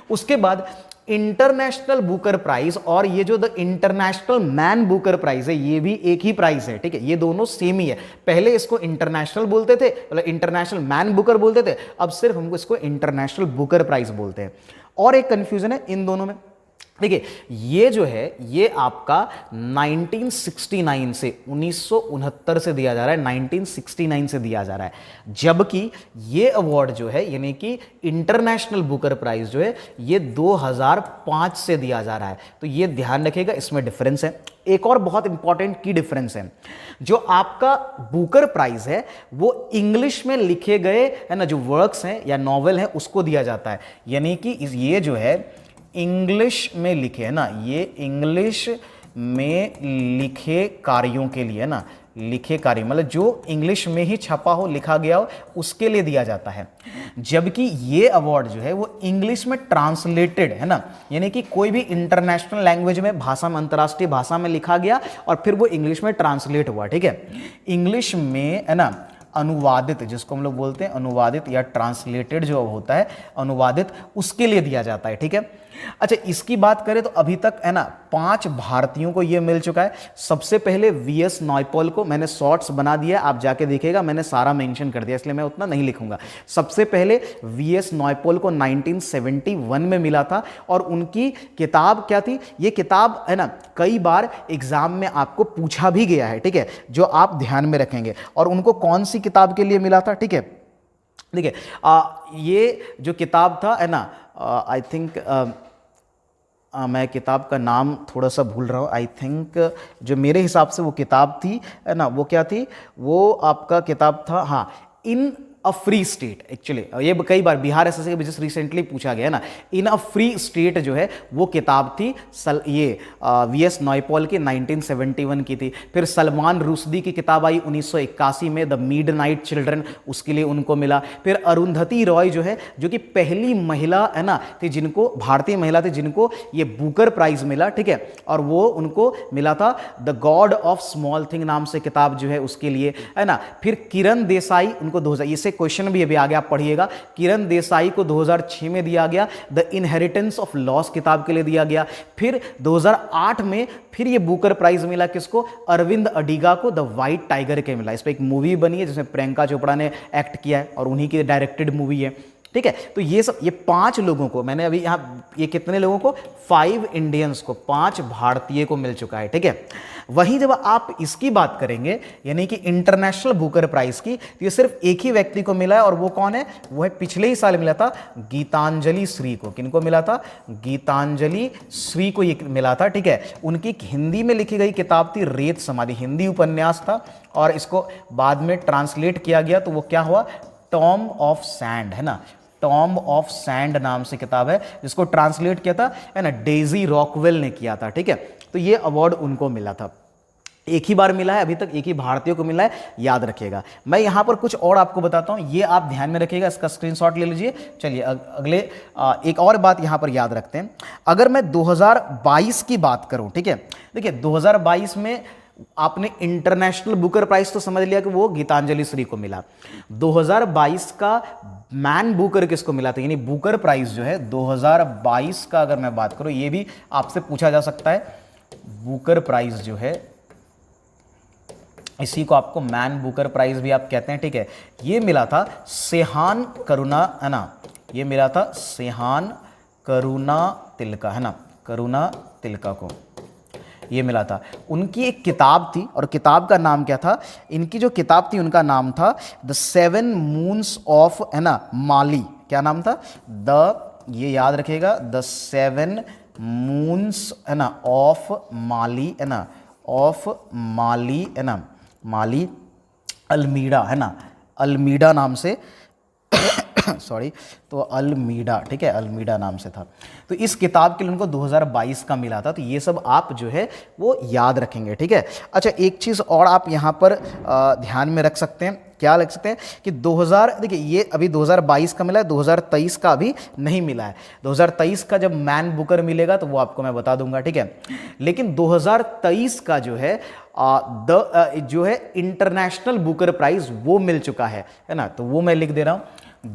उसके बाद इंटरनेशनल बुकर प्राइज और ये जो the International Man Booker Prize है ये भी एक ही प्राइज है, ठीक है, ये दोनों सेम ही है। पहले इसको इंटरनेशनल बोलते थे, मतलब इंटरनेशनल मैन बुकर बोलते थे, अब सिर्फ हमको इसको इंटरनेशनल बुकर प्राइज बोलते हैं। और एक कंफ्यूजन है इन दोनों में, देखिए ये जो है ये आपका 1969 से 1969 से दिया जा रहा है, 1969 से दिया जा रहा है, जबकि ये अवार्ड जो है यानी कि इंटरनेशनल बुकर प्राइज जो है ये 2005 से दिया जा रहा है। तो ये ध्यान रखिएगा, इसमें डिफरेंस है। एक और बहुत इंपॉर्टेंट की डिफरेंस है, जो आपका बुकर प्राइज है वो इंग्लिश में लिखे गए, है ना, जो वर्क्स हैं या नॉवेल हैं उसको दिया जाता है, यानी कि ये जो है इंग्लिश में लिखे, है ना, ये इंग्लिश में लिखे कार्यों के लिए, है ना, लिखे कार्य मतलब जो इंग्लिश में ही छपा हो, लिखा गया हो, उसके लिए दिया जाता है। जबकि ये अवार्ड जो है वो इंग्लिश में ट्रांसलेटेड, है ना, यानी कि कोई भी इंटरनेशनल लैंग्वेज में, भाषा में, अंतर्राष्ट्रीय भाषा में लिखा गया और फिर वो इंग्लिश में ट्रांसलेट हुआ, ठीक है, इंग्लिश में, है ना, अनुवादित, जिसको हम लोग बोलते हैं अनुवादित या ट्रांसलेटेड जो होता है अनुवादित, उसके लिए दिया जाता है, ठीक है। अच्छा, इसकी बात करें तो अभी तक, है ना, 5 भारतीयों को यह मिल चुका है। सबसे पहले वीएस नायपॉल को, मैंने शॉर्ट्स बना दिया, आप जाके देखिएगा, मैंने सारा मेंशन कर दिया इसलिए मैं उतना नहीं लिखूंगा। सबसे पहले वीएस नायपॉल को 1971 में मिला था और उनकी किताब क्या थी, ये किताब, है ना, कई बार एग्जाम में आपको पूछा भी गया है, ठीक है, जो आप ध्यान में रखेंगे। और उनको कौन सी किताब के लिए मिला था, ठीक है, देखिए ये जो किताब था, है ना, आई थिंक मैं किताब का नाम थोड़ा सा भूल रहा हूँ, आई थिंक जो मेरे हिसाब से वो किताब थी, है ना, वो क्या थी, वो आपका किताब था, हाँ, इन अ फ्री स्टेट। एक्चुअली ये कई बार बिहार एसएससी के बिजनेस रिसेंटली पूछा गया ना, इन अ फ्री स्टेट जो है वो किताब थी, ये वीएस नायपॉल की 1971 की थी। फिर सलमान रुश्दी की किताब आई 1981 में, द मिडनाइट चिल्ड्रन, उसके लिए उनको मिला। फिर अरुंधति रॉय जो है, जो कि पहली महिला, है ना, थी जिनको, भारतीय महिला थी जिनको ये बुकर प्राइज मिला, ठीक है, और वो उनको मिला था the God of small thing नाम से किताब जो है उसके लिए, है ना। फिर किरण देसाई, उनको 2000, इससे क्वेश्चन भी अभी आगे आप पढ़िएगा, किरण देसाई को 2006 में दिया गया द इनहेरिटेंस ऑफ लॉस किताब के लिए दिया गया। फिर 2008 में फिर ये बुकर प्राइज मिला किसको, अरविंद अडिगा को, द वाइट टाइगर के मिला। इस पर एक मूवी बनी है जिसमें प्रियंका चोपड़ा ने एक्ट किया है और उन्हीं की डायरेक्टेड मूवी है, ठीक है। तो ये सब, ये 5 लोगों को मैंने अभी यहाँ, ये कितने लोगों को, 5 इंडियंस को, 5 भारतीय को मिल चुका है, ठीक है। वहीं जब आप इसकी बात करेंगे यानी कि इंटरनेशनल बुकर प्राइज की, तो ये सिर्फ एक ही व्यक्ति को मिला है और वो कौन है, वो है पिछले ही साल मिला था गीतांजलि श्री को। किनको मिला था, गीतांजलि श्री को ये मिला था, ठीक है। उनकी हिंदी में लिखी गई किताब थी रेत समाधि, हिंदी उपन्यास था और इसको बाद में ट्रांसलेट किया गया तो वो क्या हुआ, टॉम ऑफ सैंड, है ना, टॉम ऑफ सैंड नाम से किताब है, जिसको ट्रांसलेट किया था, है ना, डेजी रॉकवेल ने किया था, ठीक है। तो ये अवार्ड उनको मिला था, एक ही बार मिला है अभी तक, एक ही भारतीय को मिला है, याद रखिएगा। मैं यहां पर कुछ और आपको बताता हूं, ये आप ध्यान में रखिएगा, इसका स्क्रीनशॉट ले लीजिए। चलिए अगले एक और बात यहां पर याद रखते हैं। अगर मैं 2022 की बात करूं, ठीक है, देखिए 2022 में आपने इंटरनेशनल बुकर प्राइज तो समझ लिया कि वो गीतांजलि श्री को मिला। 2022 का मैन बुकर किसको मिला था, यानी बुकर प्राइज जो है 2022 का अगर मैं बात करूं, ये भी आपसे पूछा जा सकता है, बुकर प्राइज जो है, इसी को आपको मैन बुकर प्राइज भी आप कहते हैं, ठीक है। ये मिला था सेहान करुणा, है ना, ये मिला था सेहान करुणा तिलका, है ना, करुणा तिलका को ये मिला था। उनकी एक किताब थी और किताब का नाम क्या था, इनकी जो किताब थी उनका नाम था द 7 मून्स ऑफ, है ना, माली। क्या नाम था, ये याद रखिएगा, द 7 मून्स, है ना, ऑफ माली, है ना, ऑफ माली, है ना, माली अल्मीडा, है ना, अल्मीडा नाम से सॉरी, तो अल्मीडा, ठीक है, अल्मीडा नाम से था। तो इस किताब के लिए उनको 2022 का मिला था। तो ये सब आप जो है वो याद रखेंगे, ठीक है। अच्छा, एक चीज़ और आप यहाँ पर ध्यान में रख सकते हैं, क्या रख सकते हैं कि 2000, देखिए ये अभी 2022 का मिला है, 2023 का अभी नहीं मिला है। 2023 का जब मैन बुकर मिलेगा तो वो आपको मैं बता दूंगा, ठीक है। लेकिन 2023 का जो है जो है इंटरनेशनल बुकर प्राइज वो मिल चुका है ना। तो वो मैं लिख दे रहा हूँ,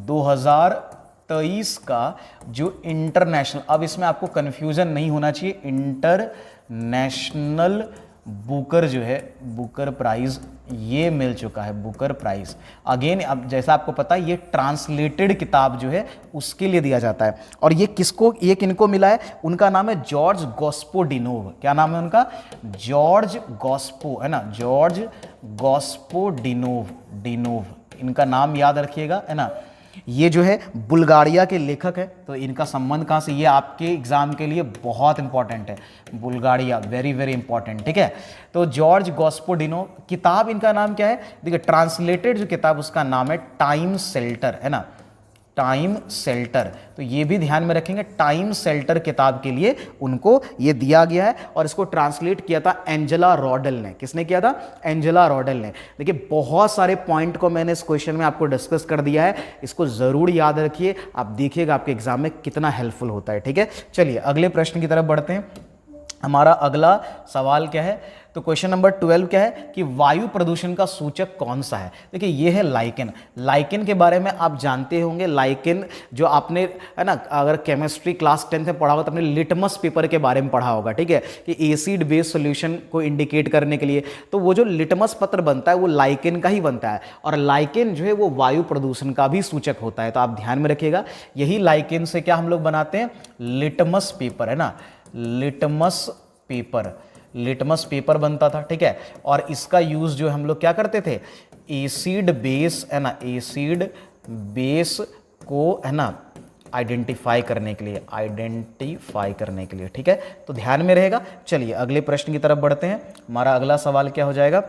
2023 का जो इंटरनेशनल, अब इसमें आपको कंफ्यूजन नहीं होना चाहिए, इंटरनेशनल बुकर जो है, बुकर प्राइज ये मिल चुका है, बुकर प्राइज। अगेन अब जैसा आपको पता है ये ट्रांसलेटेड किताब जो है उसके लिए दिया जाता है। और ये किसको, ये किनको मिला है, उनका नाम है जॉर्ज गॉस्पोडिनोव। क्या नाम है उनका, जॉर्ज गॉस्पो, है ना, जॉर्ज गॉस्पोडिनोव, डिनोव, इनका नाम याद रखिएगा, है ना। ये जो है बुल्गारिया के लेखक है। तो इनका संबंध कहाँ से, ये आपके एग्जाम के लिए बहुत इंपॉर्टेंट है, बुल्गारिया, वेरी वेरी इंपॉर्टेंट, ठीक है। तो जॉर्ज गॉस्पोडिनो, किताब इनका नाम क्या है, देखिए ट्रांसलेटेड जो किताब उसका नाम है टाइम शेल्टर, है ना, टाइम शेल्टर। तो ये भी ध्यान में रखेंगे, टाइम शेल्टर किताब के लिए उनको ये दिया गया है। और इसको ट्रांसलेट किया था एंजेला रॉडल ने। किसने किया था, एंजेला रॉडल ने। देखिए बहुत सारे पॉइंट को मैंने इस क्वेश्चन में आपको डिस्कस कर दिया है, इसको जरूर याद रखिए, आप देखिएगा आपके एग्जाम में कितना हेल्पफुल होता है, ठीक है। चलिए अगले प्रश्न की तरफ बढ़ते हैं। हमारा अगला सवाल क्या है, तो क्वेश्चन नंबर 12 क्या है कि वायु प्रदूषण का सूचक कौन सा है। देखिए ये है लाइकेन। लाइकेन के बारे में आप जानते होंगे, लाइकेन जो आपने, है ना, अगर केमिस्ट्री क्लास 10th में पढ़ा होगा तो आपने लिटमस पेपर के बारे में पढ़ा होगा, ठीक है, कि एसिड बेस सॉल्यूशन को इंडिकेट करने के लिए तो वो जो लिटमस पत्र बनता है वो लाइकेन का ही बनता है। और लाइकेन जो है वो वायु प्रदूषण का भी सूचक होता है। तो आप ध्यान में रखिएगा, यही लाइकेन से क्या हम लोग बनाते हैं, लिटमस पेपर, है ना, लिटमस पेपर, लिटमस पेपर बनता था, ठीक है। और इसका यूज जो हम लोग क्या करते थे, एसिड बेस, है ना, एसिड बेस को, है ना, आइडेंटिफाई करने के लिए, आइडेंटिफाई करने के लिए, ठीक है। तो ध्यान में रहेगा। चलिए अगले प्रश्न की तरफ बढ़ते हैं। हमारा अगला सवाल क्या हो जाएगा,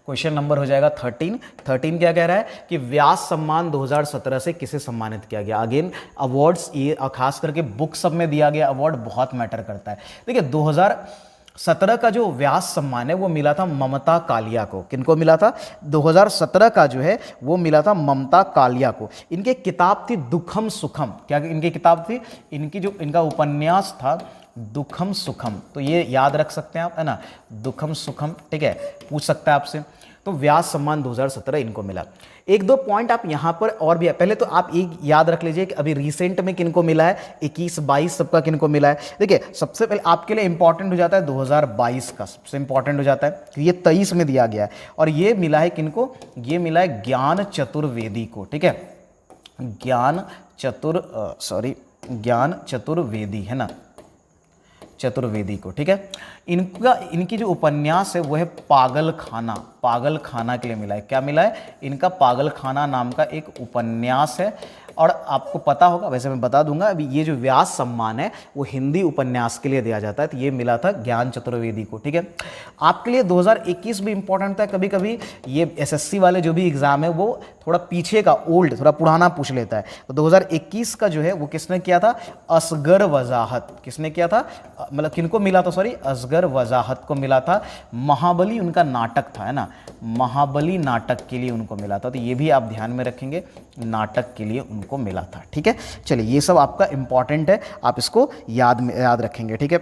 क्वेश्चन नंबर हो जाएगा 13। 13 क्या कह रहा है कि व्यास सम्मान 2017 से किसे सम्मानित किया गया। अगेन अवार्ड्स, ये खास करके बुक सब में दिया गया अवार्ड बहुत मैटर करता है। देखिए 2017 का जो व्यास सम्मान है वो मिला था ममता कालिया को। किनको मिला था, 2017 का जो है वो मिला था ममता कालिया को। इनकी किताब थी दुखम सुखम। क्या इनकी किताब थी, इनकी जो इनका उपन्यास था दुखम सुखम। तो ये याद रख सकते हैं आप, है ना, दुखम सुखम, ठीक है, पूछ सकता है आपसे। तो व्यास सम्मान 2017 इनको मिला। एक दो पॉइंट आप यहां पर और भी है, पहले तो आप एक याद रख लीजिए कि अभी रिसेंट में किनको मिला है, 21-22 सबका किनको मिला है। देखिए सबसे पहले आपके लिए इंपॉर्टेंट हो जाता है 2022 का, सबसे इंपॉर्टेंट हो जाता है, ये 23 में दिया गया है। और ये मिला है किनको, ये मिला है ज्ञान चतुर्वेदी को, ठीक है, ज्ञान चतुर्वेदी, है ना, चतुर्वेदी को, ठीक है। इनकी जो उपन्यास है वो है पागल खाना। पागल खाना के लिए मिला है, क्या मिला है, इनका पागल खाना नाम का एक उपन्यास है। और आपको पता होगा, वैसे मैं बता दूंगा, अभी ये जो व्यास सम्मान है वो हिंदी उपन्यास के लिए दिया जाता है। तो ये मिला था ज्ञान चतुर्वेदी को, ठीक है। आपके लिए 2021 भी इंपॉर्टेंट था। कभी कभी ये एसएससी वाले जो भी एग्जाम है वो थोड़ा पीछे का, ओल्ड, थोड़ा पुराना पूछ लेता है। तो 2021 का जो है वो किसने किया था, असगर वजाहत। किसने किया था, मतलब किनको मिला था, सॉरी, असगर वजाहत को मिला था। महाबली उनका नाटक था, है ना, महाबली नाटक के लिए उनको मिला था। तो ये भी आप ध्यान में रखेंगे, नाटक के लिए उनको मिला था, ठीक है। चलिए ये सब आपका इंपॉर्टेंट है, आप इसको याद रखेंगे, ठीक है।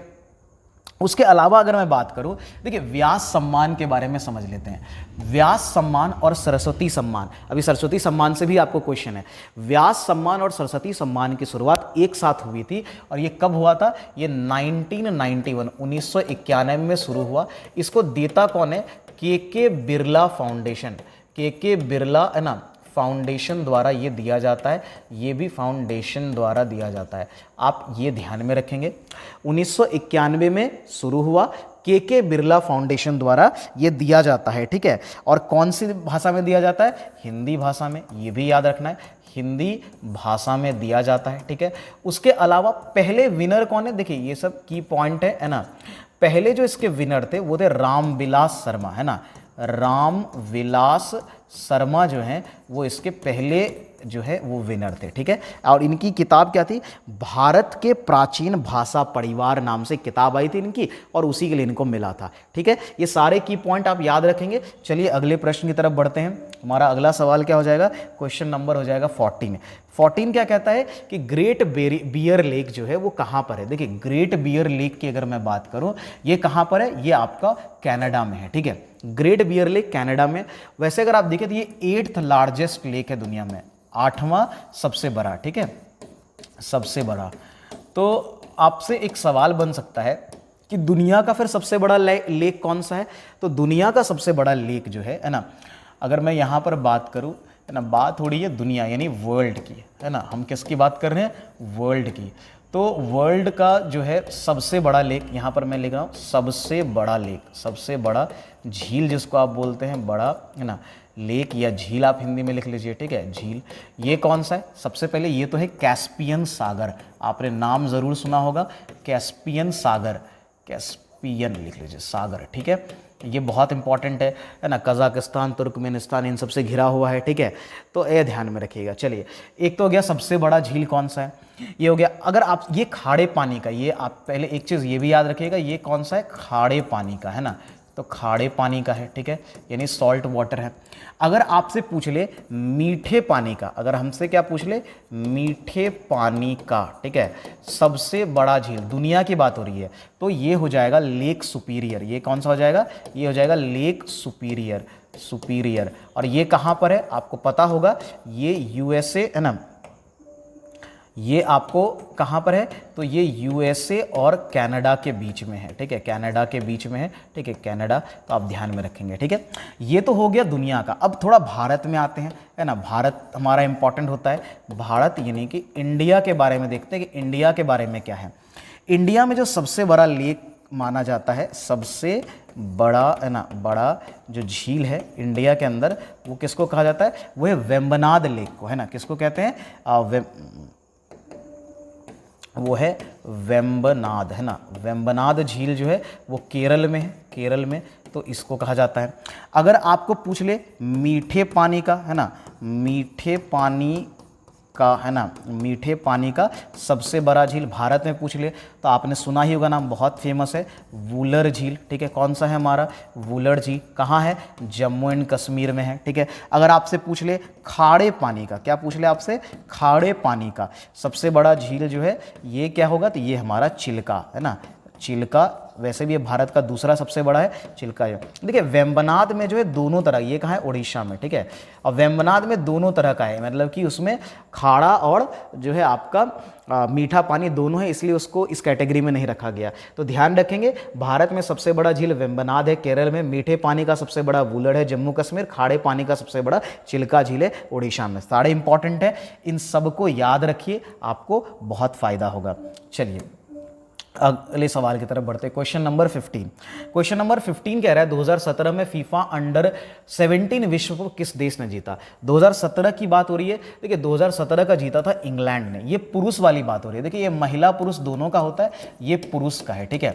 उसके अलावा अगर मैं बात करूं, देखिए व्यास सम्मान के बारे में समझ लेते हैं। व्यास सम्मान और सरस्वती सम्मान, अभी सरस्वती सम्मान से भी आपको क्वेश्चन है। व्यास सम्मान और सरस्वती सम्मान की शुरुआत एक साथ हुई थी। और ये कब हुआ था, ये 1991 में शुरू हुआ। इसको देता कौन है, के बिरला फाउंडेशन, के बिरला, है ना, फाउंडेशन द्वारा ये दिया जाता है। ये भी फाउंडेशन द्वारा दिया जाता है, आप ये ध्यान में रखेंगे। 1991 में शुरू हुआ, के बिरला फाउंडेशन द्वारा ये दिया जाता है, ठीक है। और कौन सी भाषा में दिया जाता है, हिंदी भाषा में, ये भी याद रखना है, हिंदी भाषा में दिया जाता है, ठीक है। उसके अलावा पहले विनर कौन है, देखिए ये सब की पॉइंट है ना। पहले जो इसके विनर थे वो थे रामविलास शर्मा, है ना, रामविलास शर्मा जो हैं वो इसके पहले जो है वो विनर थे, ठीक है। और इनकी किताब क्या थी, भारत के प्राचीन भाषा परिवार नाम से किताब आई थी इनकी, और उसी के लिए इनको मिला था, ठीक है। ये सारे की पॉइंट आप याद रखेंगे। चलिए अगले प्रश्न की तरफ बढ़ते हैं। हमारा अगला सवाल क्या हो जाएगा, क्वेश्चन नंबर हो जाएगा 14 क्या कहता है कि ग्रेट बियर लेक जो है वो कहाँ पर है। देखिए ग्रेट बियर लेक की अगर मैं बात करूँ, ये कहाँ पर है, ये आपका कनाडा में है, ठीक है। ग्रेट बियर लेक कनाडा में। वैसे अगर आप देखें तो ये 8th लार्जेस्ट लेक है दुनिया में, 8वां सबसे बड़ा, ठीक है, सबसे बड़ा। तो आपसे एक सवाल बन सकता है कि दुनिया का फिर सबसे बड़ा लेक कौन सा है। तो दुनिया का सबसे बड़ा लेक जो है ना, अगर मैं यहाँ पर बात करूँ, है ना, बात हो रही है दुनिया यानी वर्ल्ड की, है ना, हम किसकी बात कर रहे हैं, वर्ल्ड की। तो वर्ल्ड का जो है सबसे बड़ा लेक, यहाँ पर मैं लिख रहा हूँ सबसे बड़ा लेक, सबसे बड़ा झील जिसको आप बोलते हैं, बड़ा, है ना, लेक या झील आप हिंदी में लिख लीजिए, ठीक है, झील। ये कौन सा है, सबसे पहले ये तो है कैस्पियन सागर, आपने नाम ज़रूर सुना होगा, कैस्पियन सागर, कैस्पियन लिख लीजिए, सागर, ठीक है। ये बहुत इंपॉर्टेंट है ना, कजाकिस्तान, तुर्कमेनिस्तान इन सबसे घिरा हुआ है, ठीक है। तो ये ध्यान में रखिएगा। चलिए एक तो हो गया सबसे बड़ा झील कौन सा है, ये हो गया। अगर आप ये खारे पानी का, ये आप पहले एक चीज़ ये भी याद रखिएगा, ये कौन सा है, खारे पानी का, है ना, तो खारे पानी का है, ठीक है, यानी सॉल्ट वाटर है। अगर आपसे पूछ ले मीठे पानी का, अगर हमसे क्या पूछ ले, मीठे पानी का, ठीक है, सबसे बड़ा झील, दुनिया की बात हो रही है, तो ये हो जाएगा लेक सुपीरियर। ये कौन सा हो जाएगा, ये हो जाएगा लेक सुपीरियर, सुपीरियर। और ये कहाँ पर है आपको पता होगा, ये यूएसए, है ना, ये आपको कहाँ पर है, तो ये यूएसए और कनाडा के बीच में है, ठीक है, कनाडा के बीच में है, ठीक है, कनाडा, तो आप ध्यान में रखेंगे, ठीक है। ये तो हो गया दुनिया का। अब थोड़ा भारत में आते हैं, है ना, भारत हमारा इंपॉर्टेंट होता है। भारत यानी कि इंडिया के बारे में देखते हैं कि इंडिया के बारे में क्या है। इंडिया में जो सबसे बड़ा लेक माना जाता है, सबसे बड़ा, है ना, बड़ा जो झील है इंडिया के अंदर, वो किसको कहा जाता है, वो है वेम्बनाड लेक को, है ना, किसको कहते हैं, वो है वेम्बनाड, है ना, वेम्बनाड झील जो है वो केरल में है, केरल में, तो इसको कहा जाता है। अगर आपको पूछ ले मीठे पानी का, है ना, मीठे पानी का, है ना, मीठे पानी का सबसे बड़ा झील भारत में पूछ ले तो आपने सुना ही होगा, नाम बहुत फेमस है, वुलर झील, ठीक है। कौन सा है हमारा, वुलर झील, कहाँ है, जम्मू एंड कश्मीर में है, ठीक है। अगर आपसे पूछ ले खारे पानी का, क्या पूछ ले आपसे, खारे पानी का सबसे बड़ा झील जो है ये क्या होगा, तो ये हमारा चिल्का, है ना, चिल्का। वैसे भी ये भारत का दूसरा सबसे बड़ा है, चिल्का है। देखिए वेम्बनाड में जो है दोनों तरह, ये कहाँ है, उड़ीसा में, ठीक है। और वेम्बनाड में दोनों तरह का है, मतलब कि उसमें खाड़ा और जो है आपका मीठा पानी दोनों है, इसलिए उसको इस कैटेगरी में नहीं रखा गया। तो ध्यान रखेंगे, भारत में सबसे बड़ा झील वेम्बनाड है केरल में, मीठे पानी का सबसे बड़ा वुलर है जम्मू कश्मीर, खाड़े पानी का सबसे बड़ा चिल्का झील है उड़ीसा में। सारे इंपॉर्टेंट है, इन सबको याद रखिए, आपको बहुत फायदा होगा। चलिए अगले सवाल की तरफ बढ़ते हैं। क्वेश्चन नंबर 15, क्वेश्चन नंबर 15 कह रहा है 2017 में फीफा अंडर 17 विश्व कप किस देश ने जीता। 2017 की बात हो रही है। देखिए 2017 का जीता था इंग्लैंड ने। ये पुरुष वाली बात हो रही है। देखिए ये महिला पुरुष दोनों का होता है, ये पुरुष का है, ठीक है,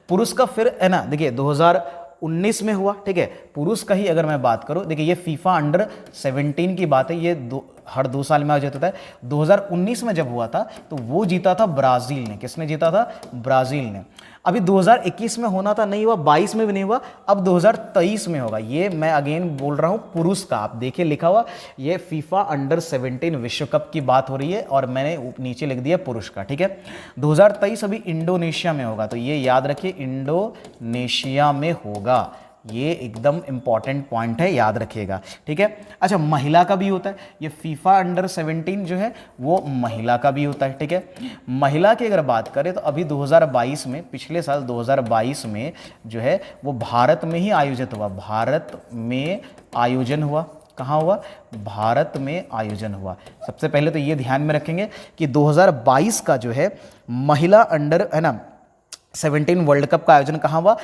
पुरुष का। फिर है ना, देखिए 2019 में हुआ, ठीक है, पुरुष का ही अगर मैं बात करूं, देखिए ये फीफा अंडर 17 की बात है, ये हर 2 साल में आयोजित होता है। 2019 में जब हुआ था तो वो जीता था ब्राज़ील ने। किसने जीता था, ब्राज़ील ने। अभी 2021 में होना था, नहीं हुआ, 22 में भी नहीं हुआ, अब 2023 में होगा। ये मैं अगेन बोल रहा हूँ पुरुष का, आप देखिए लिखा हुआ, ये फीफा अंडर 17 विश्व कप की बात हो रही है और मैंने नीचे लिख दिया पुरुष का, ठीक है। 2023 अभी इंडोनेशिया में होगा, तो ये याद रखिए इंडोनेशिया में होगा। ये एकदम इंपॉर्टेंट पॉइंट है, याद रखिएगा, ठीक है। अच्छा, महिला का भी होता है, ये फीफा अंडर 17 जो है वो महिला का भी होता है, ठीक है। महिला की अगर बात करें तो अभी 2022 में, पिछले साल 2022 में जो है वो भारत में ही आयोजित हुआ, भारत में आयोजन हुआ। कहाँ हुआ, भारत में आयोजन हुआ। सबसे पहले तो ये ध्यान में रखेंगे कि 2022 का जो है महिला अंडर, है ना, 17 वर्ल्ड कप का आयोजन कहाँ हुआ,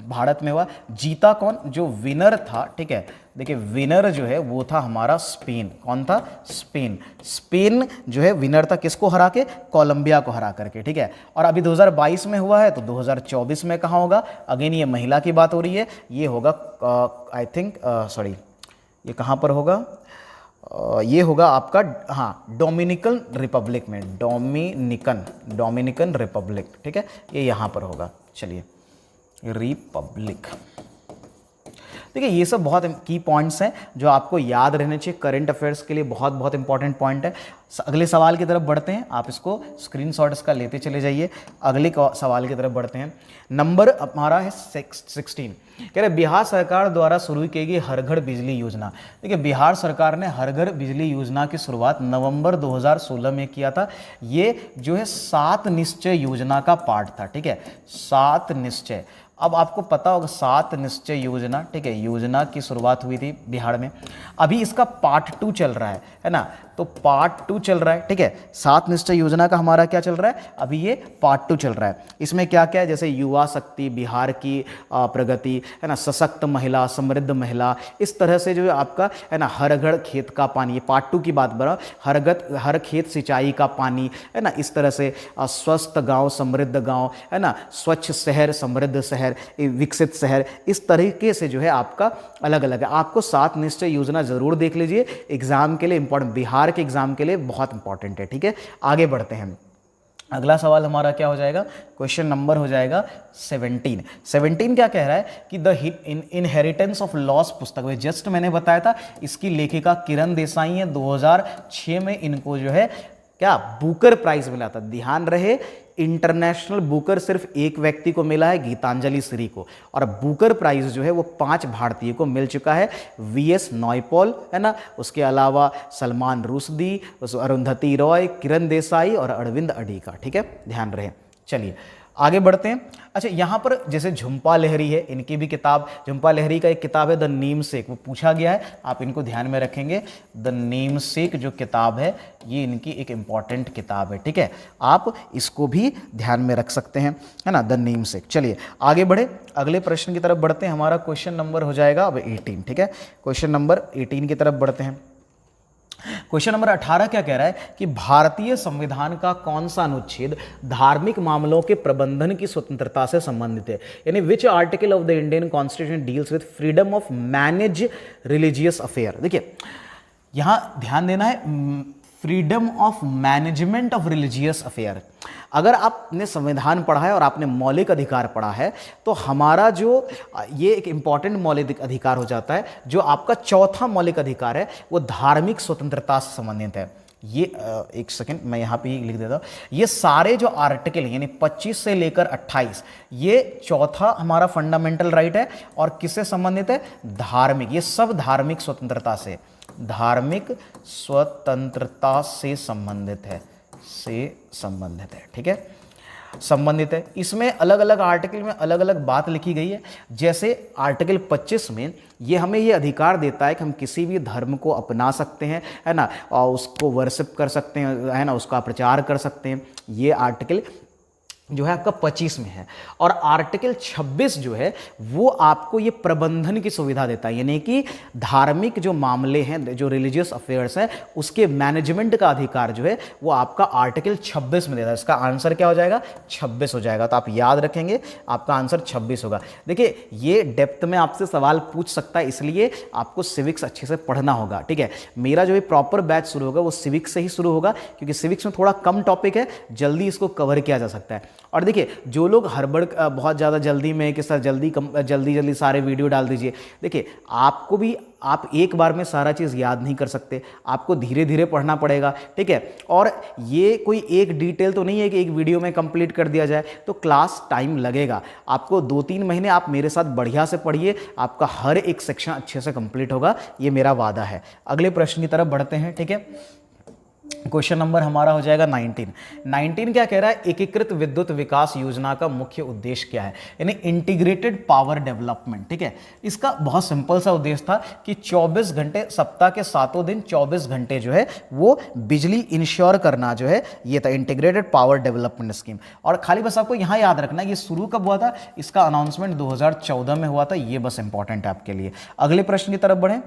भारत में हुआ। जीता कौन, जो विनर था, ठीक है, देखिए विनर जो है वो था हमारा स्पेन। कौन था, स्पेन। स्पेन जो है विनर था, किसको हरा के, कोलंबिया को हरा करके, ठीक है। और अभी 2022 में हुआ है, तो 2024 में कहाँ होगा, अगेन ये महिला की बात हो रही है, ये होगा आई थिंक सॉरी ये कहाँ पर होगा, ये होगा आपका, हाँ, डोमिनिकन रिपब्लिक में, डोमिनिकन रिपब्लिक, ठीक है, ये यहाँ पर होगा। चलिए, रिपब्लिक। देखिए ये सब बहुत की पॉइंट्स हैं जो आपको याद रहने चाहिए, करंट अफेयर्स के लिए बहुत बहुत इंपॉर्टेंट पॉइंट है। अगले सवाल की तरफ बढ़ते हैं, आप इसको स्क्रीनशॉट इसका लेते चले जाइए। अगले सवाल की तरफ बढ़ते हैं। नंबर हमारा है 16, कह रहे बिहार सरकार द्वारा शुरू की गई हर घर बिजली योजना। देखिए बिहार सरकार ने हर घर बिजली योजना की शुरुआत नवंबर 2016 में किया था। ये जो है 7 निश्चय योजना का पार्ट था, ठीक है, 7 निश्चय। अब आपको पता होगा 7 निश्चय योजना, ठीक है, योजना की शुरुआत हुई थी बिहार में। अभी इसका पार्ट 2 चल रहा है ना, तो पार्ट 2 चल रहा है, ठीक है। 7 निश्चय योजना का हमारा क्या चल रहा है, अभी ये पार्ट 2 चल रहा है। इसमें क्या क्या है, जैसे युवा शक्ति, बिहार की प्रगति, है ना, सशक्त महिला, समृद्ध महिला, इस तरह से जो है आपका, है ना, हर घर खेत का पानी, ये पार्ट 2 की बात बना, हर खेत सिंचाई का पानी, है ना, इस तरह से स्वस्थ गांव, समृद्ध गांव, है ना, स्वच्छ शहर, समृद्ध शहर, विकसित शहर, इस तरीके से जो है आपका अलग अलग है। आपको 7 निश्चय योजना जरूर देख लीजिए, एग्जाम के लिए इंपॉर्टेंट, बिहार के एग्जाम के लिए बहुत इंपॉर्टेंट है, ठीक है। आगे बढ़ते हैं। अगला सवाल हमारा क्या हो जाएगा, क्वेश्चन नंबर हो जाएगा 17 क्या कह रहा है कि द इनहेरिटेंस ऑफ लॉस पुस्तक में, जस्ट मैंने बताया था इसकी लेखिका किरण देसाई है। 2006 में इनको जो है क्या बुकर प्राइज मिला था। ध्यान रहे, इंटरनेशनल बुकर सिर्फ एक व्यक्ति को मिला है, गीतांजलि श्री को, और बुकर प्राइज जो है वो 5 भारतीय को मिल चुका है। वीएस नॉयपॉल, है ना, उसके अलावा सलमान रुश्दी, अरुंधति रॉय, किरण देसाई और अरविंद अडिगा, ठीक है, ध्यान रहे। चलिए आगे बढ़ते हैं। अच्छा, यहाँ पर जैसे झुंपा लहरी है, इनकी भी किताब, झुंपा लहरी का एक किताब है द नेमसेक, वो पूछा गया है, आप इनको ध्यान में रखेंगे। द नेमसेक जो किताब है ये इनकी एक इंपॉर्टेंट किताब है, ठीक है, आप इसको भी ध्यान में रख सकते हैं, है ना, द नेमसेक। चलिए आगे बढ़े, अगले प्रश्न की तरफ बढ़ते हैं। हमारा क्वेश्चन नंबर हो जाएगा अब 18, ठीक है, क्वेश्चन नंबर 18 की तरफ बढ़ते हैं। क्वेश्चन नंबर 18 क्या कह रहा है कि भारतीय संविधान का कौन सा अनुच्छेद धार्मिक मामलों के प्रबंधन की स्वतंत्रता से संबंधित है, यानी which article of the Indian constitution deals with freedom of manage religious affair. देखिए यहां ध्यान देना है, freedom of management of religious affair. अगर आपने संविधान पढ़ा है और आपने मौलिक अधिकार पढ़ा है तो हमारा जो ये एक इंपॉर्टेंट मौलिक अधिकार हो जाता है। जो आपका चौथा मौलिक अधिकार है वो धार्मिक स्वतंत्रता से संबंधित है। ये एक सेकंड मैं यहाँ पे ही लिख देता हूँ। ये सारे जो आर्टिकल यानी 25 से लेकर 28 ये चौथा हमारा फंडामेंटल राइट है और किससे संबंधित है, धार्मिक, ये सब धार्मिक स्वतंत्रता से, धार्मिक स्वतंत्रता से संबंधित है, ठीक है, संबंधित है। इसमें अलग अलग आर्टिकल में अलग अलग बात लिखी गई है। जैसे आर्टिकल 25 में ये हमें ये अधिकार देता है कि हम किसी भी धर्म को अपना सकते हैं, है ना, और उसको वर्शिप कर सकते हैं, है ना, उसका प्रचार कर सकते हैं। ये आर्टिकल जो है आपका 25 में है। और आर्टिकल 26 जो है वो आपको ये प्रबंधन की सुविधा देता है, यानी कि धार्मिक जो मामले हैं, जो रिलीजियस अफेयर्स हैं, उसके मैनेजमेंट का अधिकार जो है वो आपका आर्टिकल 26 में देता है। इसका आंसर क्या हो जाएगा, 26 हो जाएगा। तो आप याद रखेंगे आपका आंसर 26 होगा। देखिए ये डेप्थ में आपसे सवाल पूछ सकता है, इसलिए आपको सिविक्स अच्छे से पढ़ना होगा, ठीक है। मेरा जो प्रॉपर बैच शुरू होगा वो सिविक्स से ही शुरू होगा, क्योंकि सिविक्स में थोड़ा कम टॉपिक है, जल्दी इसको कवर किया जा सकता है। और देखिए जो लोग हड़बड़ बहुत ज़्यादा जल्दी में कि सर जल्दी सारे वीडियो डाल दीजिए, देखिए आपको भी, आप एक बार में सारा चीज़ याद नहीं कर सकते, आपको धीरे धीरे पढ़ना पड़ेगा, ठीक है। और ये कोई एक डिटेल तो नहीं है कि एक वीडियो में कंप्लीट कर दिया जाए, तो क्लास टाइम लगेगा। आपको 2-3 महीने आप मेरे साथ बढ़िया से पढ़िए, आपका हर एक सेक्शन अच्छे से कंप्लीट होगा, ये मेरा वादा है। अगले प्रश्न की तरफ बढ़ते हैं, ठीक है। क्वेश्चन नंबर हमारा हो जाएगा 19 क्या कह रहा है, एकीकृत विद्युत विकास योजना का मुख्य उद्देश्य क्या है, यानी इंटीग्रेटेड पावर डेवलपमेंट, ठीक है। इसका बहुत सिंपल सा उद्देश्य था कि 24 घंटे सप्ताह के 7 दिन 24 घंटे जो है वो बिजली इंश्योर करना जो है, ये था इंटीग्रेटेड पावर डेवलपमेंट स्कीम। और खाली बस आपको यहाँ याद रखना ये शुरू कब हुआ था, इसका अनाउंसमेंट 2014 में हुआ था, ये बस इंपॉर्टेंट है आपके लिए। अगले प्रश्न की तरफ बढ़ें,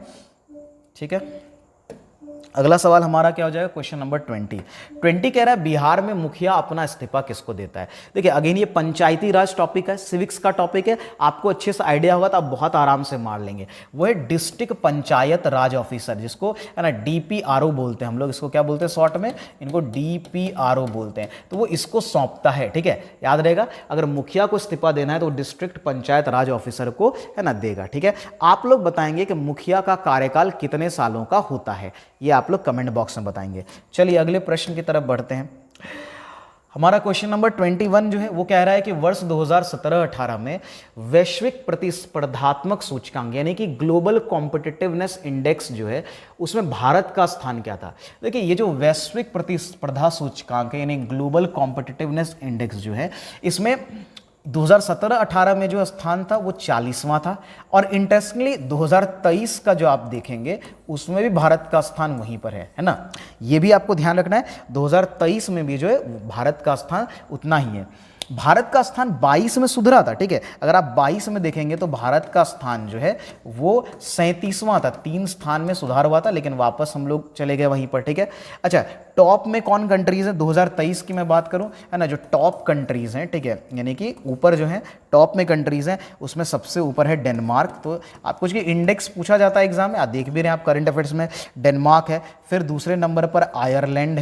ठीक है। अगला सवाल हमारा क्या हो जाएगा, क्वेश्चन नंबर 20 कह रहा है बिहार में मुखिया अपना इस्तीफा किसको देता है। देखिए अगेन ये पंचायती राज टॉपिक है, सिविक्स का टॉपिक है, आपको अच्छे से आइडिया होगा तो आप बहुत आराम से मार लेंगे। वो है डिस्ट्रिक्ट पंचायत राज ऑफिसर, जिसको है ना DPRO बोलते हैं हम लोग, इसको क्या बोलते हैं शॉर्ट में, इनको DPRO बोलते हैं। तो वो इसको सौंपता है, ठीक है, याद रहेगा। अगर मुखिया को इस्तीफा देना है तो डिस्ट्रिक्ट पंचायत राज ऑफिसर को है ना देगा, ठीक है। आप लोग बताएंगे कि मुखिया का कार्यकाल कितने सालों का होता है, ये आप लोग कमेंट बॉक्स में बताएंगे। चलिए अगले प्रश्न की तरफ बढ़ते हैं। हमारा क्वेश्चन नंबर 21 जो है वो कह रहा है कि वर्ष 2017-18 में वैश्विक प्रतिस्पर्धात्मक सूचकांक यानी कि ग्लोबल कॉम्पिटिटिवनेस इंडेक्स जो है उसमें भारत का स्थान क्या था। देखिए ये जो वैश्विक प्रतिस्पर्धा सूचकांक है यानी ग्लोबल कॉम्पिटिटिवनेस इंडेक्स जो है, इसमें 2017-18 में जो स्थान था वो 40वां था, और इंटरेस्टिंगली 2023 का जो आप देखेंगे उसमें भी भारत का स्थान वहीं पर है ना। ये भी आपको ध्यान रखना है, 2023 में भी जो है भारत का स्थान उतना ही है। भारत का स्थान 22 में सुधरा था, ठीक है। अगर आप 22 में देखेंगे तो भारत का स्थान जो है वो 37वां था, 3 स्थान में सुधार हुआ था, लेकिन वापस हम लोग चले गए वहीं पर, ठीक है। अच्छा, टॉप में कौन कंट्रीज है 2023 की मैं बात करूं, है ना, जो टॉप कंट्रीज हैं, ठीक है, यानी कि ऊपर जो है टॉप में कंट्रीज हैं, उसमें सबसे ऊपर है डेनमार्क। तो आप कुछ इंडेक्स पूछा जाता है एग्जाम में, आप देख भी रहे हैं आप करंट अफेयर्स में, डेनमार्क है, फिर दूसरे नंबर पर आयरलैंड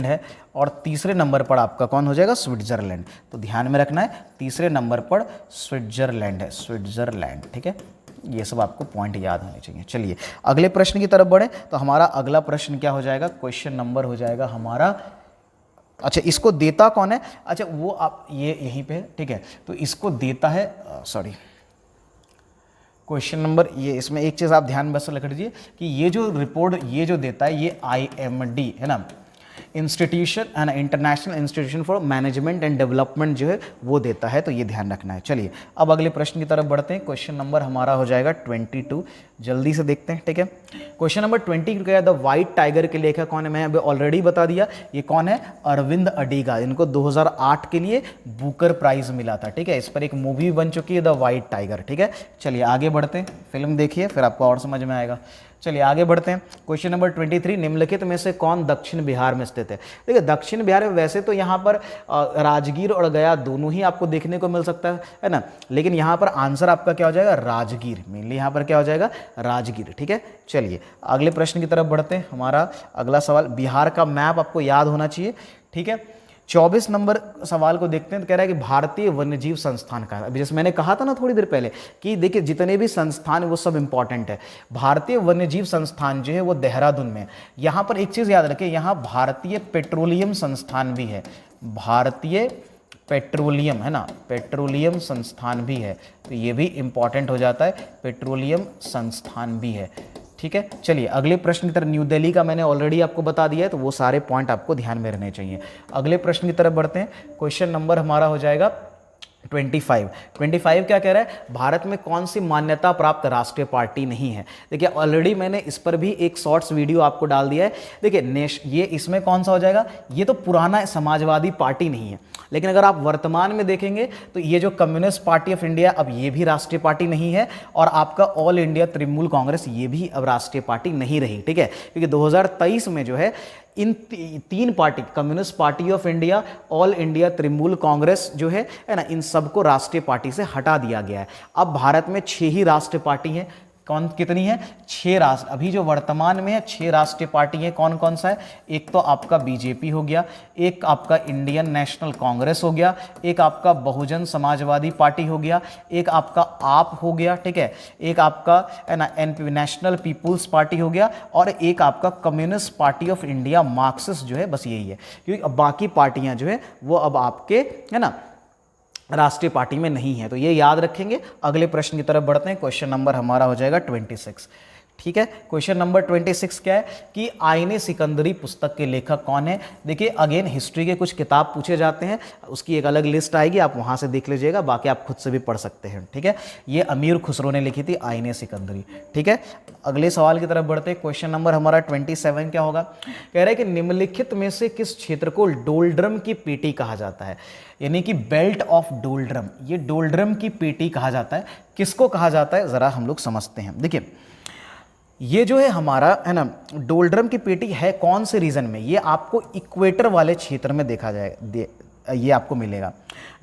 है, और तीसरे नंबर पर आपका कौन हो जाएगा, स्विट्जरलैंड। तो ध्यान में रखना है, तीसरे नंबर पर स्विट्जरलैंड है, स्विट्जरलैंड, ठीक है। ये सब आपको पॉइंट याद होने चाहिए। चलिए अगले प्रश्न की तरफ बढ़े। तो हमारा अगला प्रश्न क्या हो जाएगा, क्वेश्चन नंबर हो जाएगा हमारा, अच्छा इसको देता कौन है, अच्छा वो आप ये यहीं पे है, ठीक है। तो इसको देता है, सॉरी क्वेश्चन नंबर, ये इसमें एक चीज़ आप ध्यान बस रख लीजिए कि ये जो रिपोर्ट ये जो देता है ये IMD है ना, इंस्टीट्यूशन है ना, international institution for management and development जो है वो देता है, तो ये ध्यान रखना है। चलिए अब अगले प्रश्न की तरफ बढ़ते हैं। क्वेश्चन नंबर हमारा हो जाएगा 22, जल्दी से देखते हैं, ठीक है। क्वेश्चन नंबर 20 क्या है, द वाइट टाइगर के लेखक कौन है, मैं अभी ऑलरेडी बता दिया, ये कौन है, अरविंद अडिगा। इनको 2008 के लिए बुकर प्राइज मिला था, ठीक है। इस पर एक मूवी बन चुकी है द वाइट टाइगर, ठीक है। चलिए आगे बढ़ते हैं, फिल्म देखिए फिर आपको और समझ में आएगा। चलिए आगे बढ़ते हैं। क्वेश्चन नंबर 23, निम्नलिखित में से कौन दक्षिण बिहार में स्थित है। देखिए दक्षिण बिहार में वैसे तो यहाँ पर राजगीर और गया दोनों ही आपको देखने को मिल सकता है ना, लेकिन यहाँ पर आंसर आपका क्या हो जाएगा, राजगीर, मेनली यहाँ पर क्या हो जाएगा, राजगीर, ठीक है। चलिए अगले प्रश्न की तरफ बढ़ते हैं। हमारा अगला सवाल, बिहार का मैप आपको याद होना चाहिए, ठीक है। 24 नंबर सवाल को देखते हैं, तो कह रहा है कि भारतीय वन्यजीव संस्थान का, अभी जैसे मैंने कहा था ना थोड़ी देर पहले कि देखिए जितने भी संस्थान है वो सब इंपॉर्टेंट है। भारतीय वन्यजीव संस्थान जो है वो देहरादून में। यहाँ पर एक चीज़ याद रखें, यहाँ भारतीय पेट्रोलियम संस्थान भी है, भारतीय पेट्रोलियम है ना, पेट्रोलियम संस्थान भी है, तो ये भी इंपॉर्टेंट हो जाता है, पेट्रोलियम संस्थान भी है, ठीक है। चलिए अगले प्रश्न की तरफ, न्यू दिल्ली का मैंने ऑलरेडी आपको बता दिया है, तो वो सारे पॉइंट आपको ध्यान में रहने चाहिए। अगले प्रश्न की तरफ बढ़ते हैं। क्वेश्चन नंबर हमारा हो जाएगा 25 क्या कह रहा है, भारत में कौन सी मान्यता प्राप्त राष्ट्रीय पार्टी नहीं है। देखिए ऑलरेडी मैंने इस पर भी एक शॉर्ट्स वीडियो आपको डाल दिया है। देखिए ये इसमें कौन सा हो जाएगा, ये तो पुराना समाजवादी पार्टी नहीं है, लेकिन अगर आप वर्तमान में देखेंगे तो ये जो कम्युनिस्ट पार्टी ऑफ इंडिया, अब ये भी राष्ट्रीय पार्टी नहीं है, और आपका ऑल इंडिया तृणमूल कांग्रेस ये भी अब राष्ट्रीय पार्टी नहीं रही, ठीक है। क्योंकि 2023 में जो है इन 3 party, communist party of India, all India Trinamool Congress जो है ना, इन सबको राष्ट्रीय पार्टी से हटा दिया गया है। अब भारत में 6 ही राष्ट्रीय पार्टी हैं। कौन कितनी है, 6 राष्ट्र, अभी जो वर्तमान में है 6 राष्ट्रीय पार्टी है। कौन कौन सा है, एक तो आपका बीजेपी हो गया, एक आपका इंडियन नेशनल कांग्रेस हो गया, एक आपका बहुजन समाजवादी पार्टी हो गया, एक आपका आप हो गया, ठीक है, एक आपका है ना नेशनल पीपुल्स पार्टी हो गया, और एक आपका communist party of India Marxist जो है, बस यही है। क्योंकि अब बाकी पार्टियां जो है वो अब आपके है ना राष्ट्रीय पार्टी में नहीं है, तो ये याद रखेंगे। अगले प्रश्न की तरफ बढ़ते हैं। क्वेश्चन नंबर हमारा हो जाएगा 26, ठीक है। क्वेश्चन नंबर 26 क्या है कि आईने सिकंदरी पुस्तक के लेखक कौन है। देखिए अगेन हिस्ट्री के कुछ किताब पूछे जाते हैं, उसकी एक अलग लिस्ट आएगी, आप वहां से देख लीजिएगा, बाकी आप खुद से भी पढ़ सकते हैं, ठीक है। ये अमीर खुसरो ने लिखी थी आईने सिकंदरी, ठीक है। अगले सवाल की तरफ बढ़ते हैं। क्वेश्चन नंबर हमारा 27 क्या होगा, कह रहा है कि निम्नलिखित में से किस क्षेत्र को डोल्ड्रम की पेटी कहा जाता है, यानी कि बेल्ट ऑफ डोल्ड्रम, ये डोल्ड्रम की पेटी कहा जाता है। किसको कहा जाता है जरा हम लोग समझते हैं। देखिए ये जो है हमारा है ना डोल्ड्रम की पेटी है कौन से रीजन में, ये आपको इक्वेटर वाले क्षेत्र में देखा जाएगा, ये आपको मिलेगा।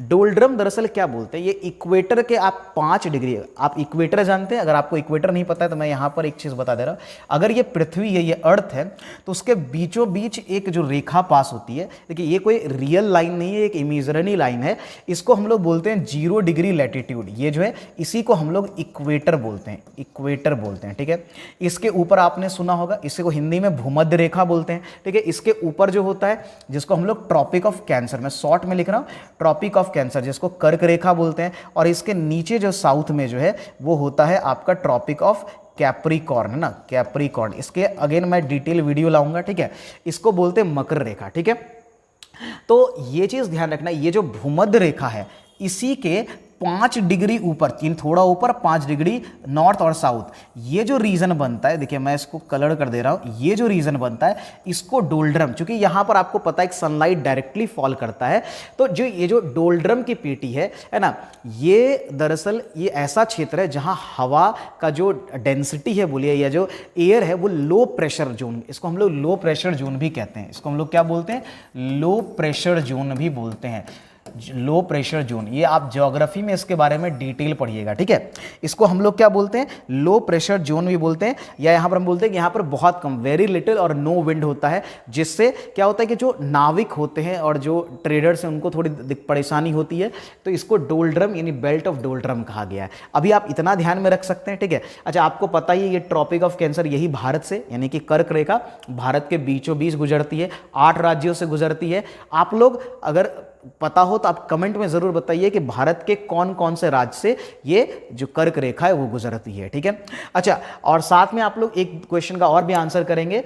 डोल्ड्रम दरअसल क्या बोलते हैं, ये इक्वेटर के आप 5 डिग्री, आप इक्वेटर जानते हैं, अगर आपको इक्वेटर नहीं पता है तो मैं यहाँ पर एक चीज़ बता दे रहा हूँ। अगर ये पृथ्वी है, ये अर्थ है, तो उसके बीचों बीच एक जो रेखा पास होती है, देखिए ये कोई रियल लाइन नहीं है, एक इमेजिनरी लाइन है, इसको हम लोग बोलते हैं 0 डिग्री लैटिट्यूड। ये जो है इसी को हम लोग इक्वेटर बोलते हैं, इक्वेटर बोलते हैं, ठीक है। इसके ऊपर आपने सुना होगा, इसी को हिंदी में भूमध्य रेखा बोलते हैं, ठीक है। इसके ऊपर जो होता है जिसको हम लोग ट्रॉपिक ऑफ कैंसर, मैं शॉर्ट में लिख रहा हूँ, ट्रॉपिक ऑफ कैंसर, जिसको कर्क रेखा बोलते हैं, और इसके नीचे जो साउथ में जो है वो होता है आपका ट्रॉपिक ऑफ कैप्रिकॉर्न, है ना, कैप्रिकॉर्न। इसके अगेन मैं डिटेल वीडियो लाऊंगा, ठीक है। इसको बोलते हैं मकर रेखा, ठीक है। तो ये चीज ध्यान रखना, ये जो भूमध्य रेखा है इसी के 5 डिग्री ऊपर, 3 थोड़ा ऊपर, 5 डिग्री नॉर्थ और साउथ, ये जो रीजन बनता है, देखिए मैं इसको कलर कर दे रहा हूं, ये जो रीजन बनता है इसको डोल्ड्रम, क्योंकि यहां पर आपको पता है कि सनलाइट डायरेक्टली फॉल करता है, तो जो ये जो डोल्ड्रम की पेटी है ना, ये दरअसल ये ऐसा क्षेत्र है जहां हवा का जो डेंसिटी है बोलिए, या जो एयर है वो लो प्रेशर जोन, इसको हम लोग लो प्रेशर जोन भी कहते हैं, इसको हम लोग क्या बोलते हैं, लो प्रेशर जोन भी बोलते हैं, लो प्रेशर जोन। ये आप ज्योग्राफी में इसके बारे में डिटेल पढ़िएगा, ठीक है। इसको हम लोग क्या बोलते हैं, लो प्रेशर जोन भी बोलते हैं, या यहां पर हम बोलते हैं कि यहां पर बहुत कम, वेरी लिटिल और नो विंड होता है, जिससे क्या होता है कि जो नाविक होते हैं और जो ट्रेडर्स हैं उनको थोड़ी परेशानी होती है, तो इसको डोल्ड्रम यानी बेल्ट ऑफ डोल्ड्रम कहा गया है। अभी आप इतना ध्यान में रख सकते हैं, ठीक है। अच्छा, आपको पता ही है ये ट्रॉपिक ऑफ कैंसर यही भारत से, यानी कि कर्क रेखा भारत के बीचों बीच गुजरती है, 8 राज्यों से गुजरती है। आप लोग अगर पता हो तो आप कमेंट में जरूर बताइए कि भारत के कौन कौन से राज्य से ये जो कर्क रेखा है वो गुजरती है, ठीक है। अच्छा, और साथ में आप लोग एक क्वेश्चन का और भी आंसर करेंगे,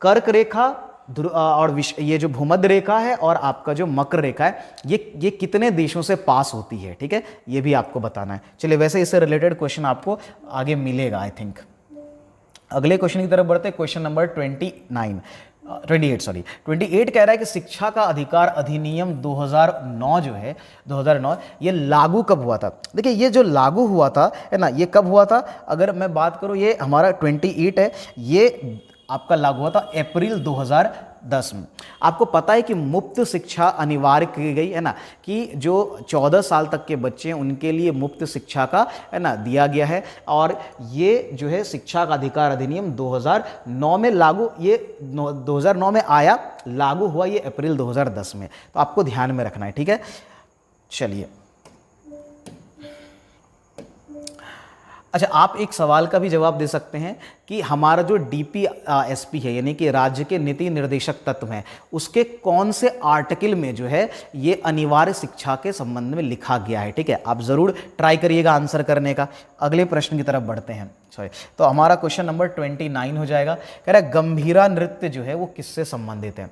कर्क रेखा और ये जो भूमध्य रेखा है और आपका जो मकर रेखा है, ये कितने देशों से पास होती है, ठीक है, ये भी आपको बताना है। चलिए, वैसे इससे रिलेटेड क्वेश्चन आपको आगे मिलेगा आई थिंक। अगले क्वेश्चन की तरफ बढ़ते हैं, क्वेश्चन नंबर 28 कह रहा है कि शिक्षा का अधिकार अधिनियम 2009 जो है 2009, ये लागू कब हुआ था। देखिए, ये जो लागू हुआ था है ना, ये कब हुआ था, अगर मैं बात करूं, ये हमारा 28 है, ये आपका लागू हुआ था अप्रैल 2010 में। आपको पता है कि मुफ्त शिक्षा अनिवार्य की गई है ना, कि जो 14 साल तक के बच्चे हैं उनके लिए मुफ्त शिक्षा का है ना दिया गया है, और ये जो है शिक्षा का अधिकार अधिनियम 2009 में लागू, ये 2009 में आया, लागू हुआ ये अप्रैल 2010 में, तो आपको ध्यान में रखना है, ठीक है। चलिए, अच्छा, आप एक सवाल का भी जवाब दे सकते हैं कि हमारा जो DPSP है, यानी कि राज्य के नीति निर्देशक तत्व हैं, उसके कौन से आर्टिकल में जो है ये अनिवार्य शिक्षा के संबंध में लिखा गया है, ठीक है। आप जरूर ट्राई करिएगा आंसर करने का। अगले प्रश्न की तरफ बढ़ते हैं, सॉरी, तो हमारा क्वेश्चन नंबर 29 हो जाएगा। कह रहा है गंभीरा नृत्य जो है वो किससे संबंधित है।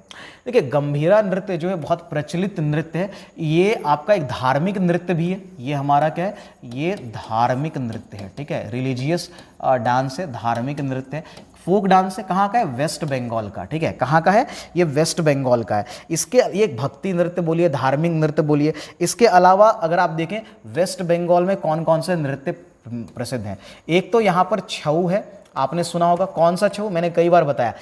देखिए, गंभीरा नृत्य जो है बहुत प्रचलित नृत्य है, ये आपका एक धार्मिक नृत्य भी है, ये हमारा क्या है, ये धार्मिक नृत्य है, ठीक है, रिलीजियस डांस है, धार्मिक नृत्य है, फोक डांस है, कहाँ का है, वेस्ट बंगाल का, ठीक है, कहाँ का है, ये वेस्ट बंगाल का है। इसके ये भक्ति नृत्य बोलिए, धार्मिक नृत्य बोलिए। इसके अलावा अगर आप देखें वेस्ट बंगाल में कौन कौन से नृत्य प्रसिद्ध हैं, एक तो यहाँ पर छऊ है, आपने सुना होगा, कौन सा छऊ, मैंने कई बार बताया,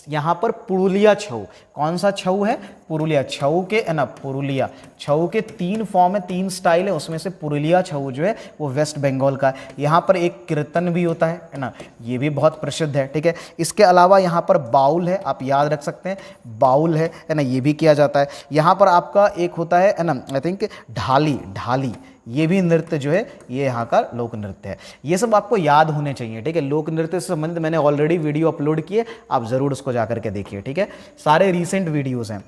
यहाँ पर पुरुलिया छऊ, कौन सा छऊ है, पुरुलिया छऊ के है ना, पुरुलिया छऊ के 3 फॉर्म है, 3 स्टाइल है, उसमें से पुरुलिया छऊ जो है वो वेस्ट बंगाल का है। यहाँ पर एक कीर्तन भी होता है ना, ये भी बहुत प्रसिद्ध है, ठीक है। इसके अलावा यहाँ पर बाउल है, आप याद रख सकते हैं, बाउल है ना, ये भी किया जाता है। यहाँ पर आपका एक होता है ना, आई थिंक ढाली, ये भी नृत्य जो है ये यहाँ का लोक नृत्य है। ये सब आपको याद होने चाहिए, ठीक है। लोक नृत्य से संबंधित मैंने ऑलरेडी वीडियो अपलोड किए, आप जरूर उसको जाकर के देखिए, ठीक है, सारे रीसेंट वीडियोस हैं।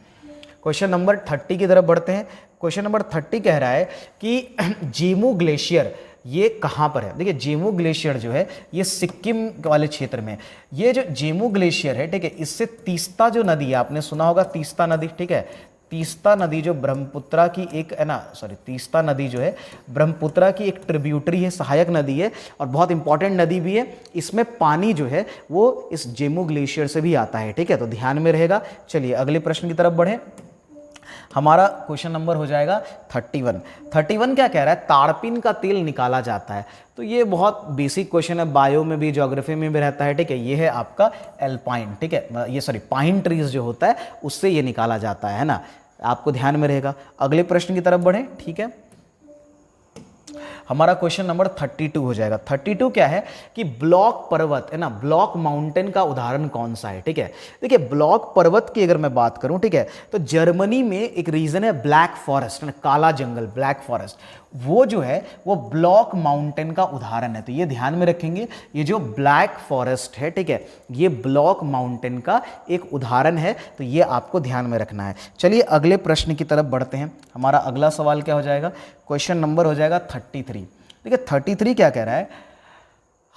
क्वेश्चन नंबर 30 की तरफ बढ़ते हैं। क्वेश्चन नंबर 30 कह रहा है कि जेमू ग्लेशियर ये कहाँ पर है। देखिए, जेमू ग्लेशियर जो है ये सिक्किम वाले क्षेत्र में, ये जो जेमू ग्लेशियर है, ठीक है, इससे तीस्ता जो नदी है, आपने सुना होगा तीस्ता नदी, ठीक है, तीस्ता नदी जो ब्रह्मपुत्रा की एक है ना, सॉरी, तीस्ता नदी जो है ब्रह्मपुत्रा की एक ट्रिब्यूटरी है, सहायक नदी है, और बहुत इंपॉर्टेंट नदी भी है। इसमें पानी जो है वो इस जेमू ग्लेशियर से भी आता है, ठीक है, तो ध्यान में रहेगा। चलिए, अगले प्रश्न की तरफ बढ़ें। हमारा क्वेश्चन नंबर हो जाएगा 31। 31 क्या कह रहा है, ताड़पीन का तेल निकाला जाता है। तो ये बहुत बेसिक क्वेश्चन है, बायो में भी ज्योग्राफी में भी रहता है, ठीक है। ये है आपका एल्पाइन, ठीक है, ये सॉरी पाइन ट्रीज जो होता है उससे ये निकाला जाता है ना, आपको ध्यान में रहेगा। अगले प्रश्न की तरफ बढ़ें, ठीक है। हमारा क्वेश्चन नंबर 32 हो जाएगा। 32 क्या है कि ब्लॉक पर्वत है ना, ब्लॉक माउंटेन का उदाहरण कौन सा है, ठीक है। देखिए ब्लॉक पर्वत की अगर मैं बात करूं, ठीक है, तो जर्मनी में एक रीजन है ब्लैक फॉरेस्ट, काला जंगल, ब्लैक फॉरेस्ट, वो जो है वो ब्लॉक माउंटेन का उदाहरण है। तो ये ध्यान में रखेंगे, ये जो ब्लैक फॉरेस्ट है, ठीक है, ये ब्लॉक माउंटेन का एक उदाहरण है। तो ये आपको ध्यान में रखना है। चलिए अगले प्रश्न की तरफ बढ़ते हैं। हमारा अगला सवाल क्या हो जाएगा, क्वेश्चन नंबर हो जाएगा 33। देखिए 33 क्या कह रहा है,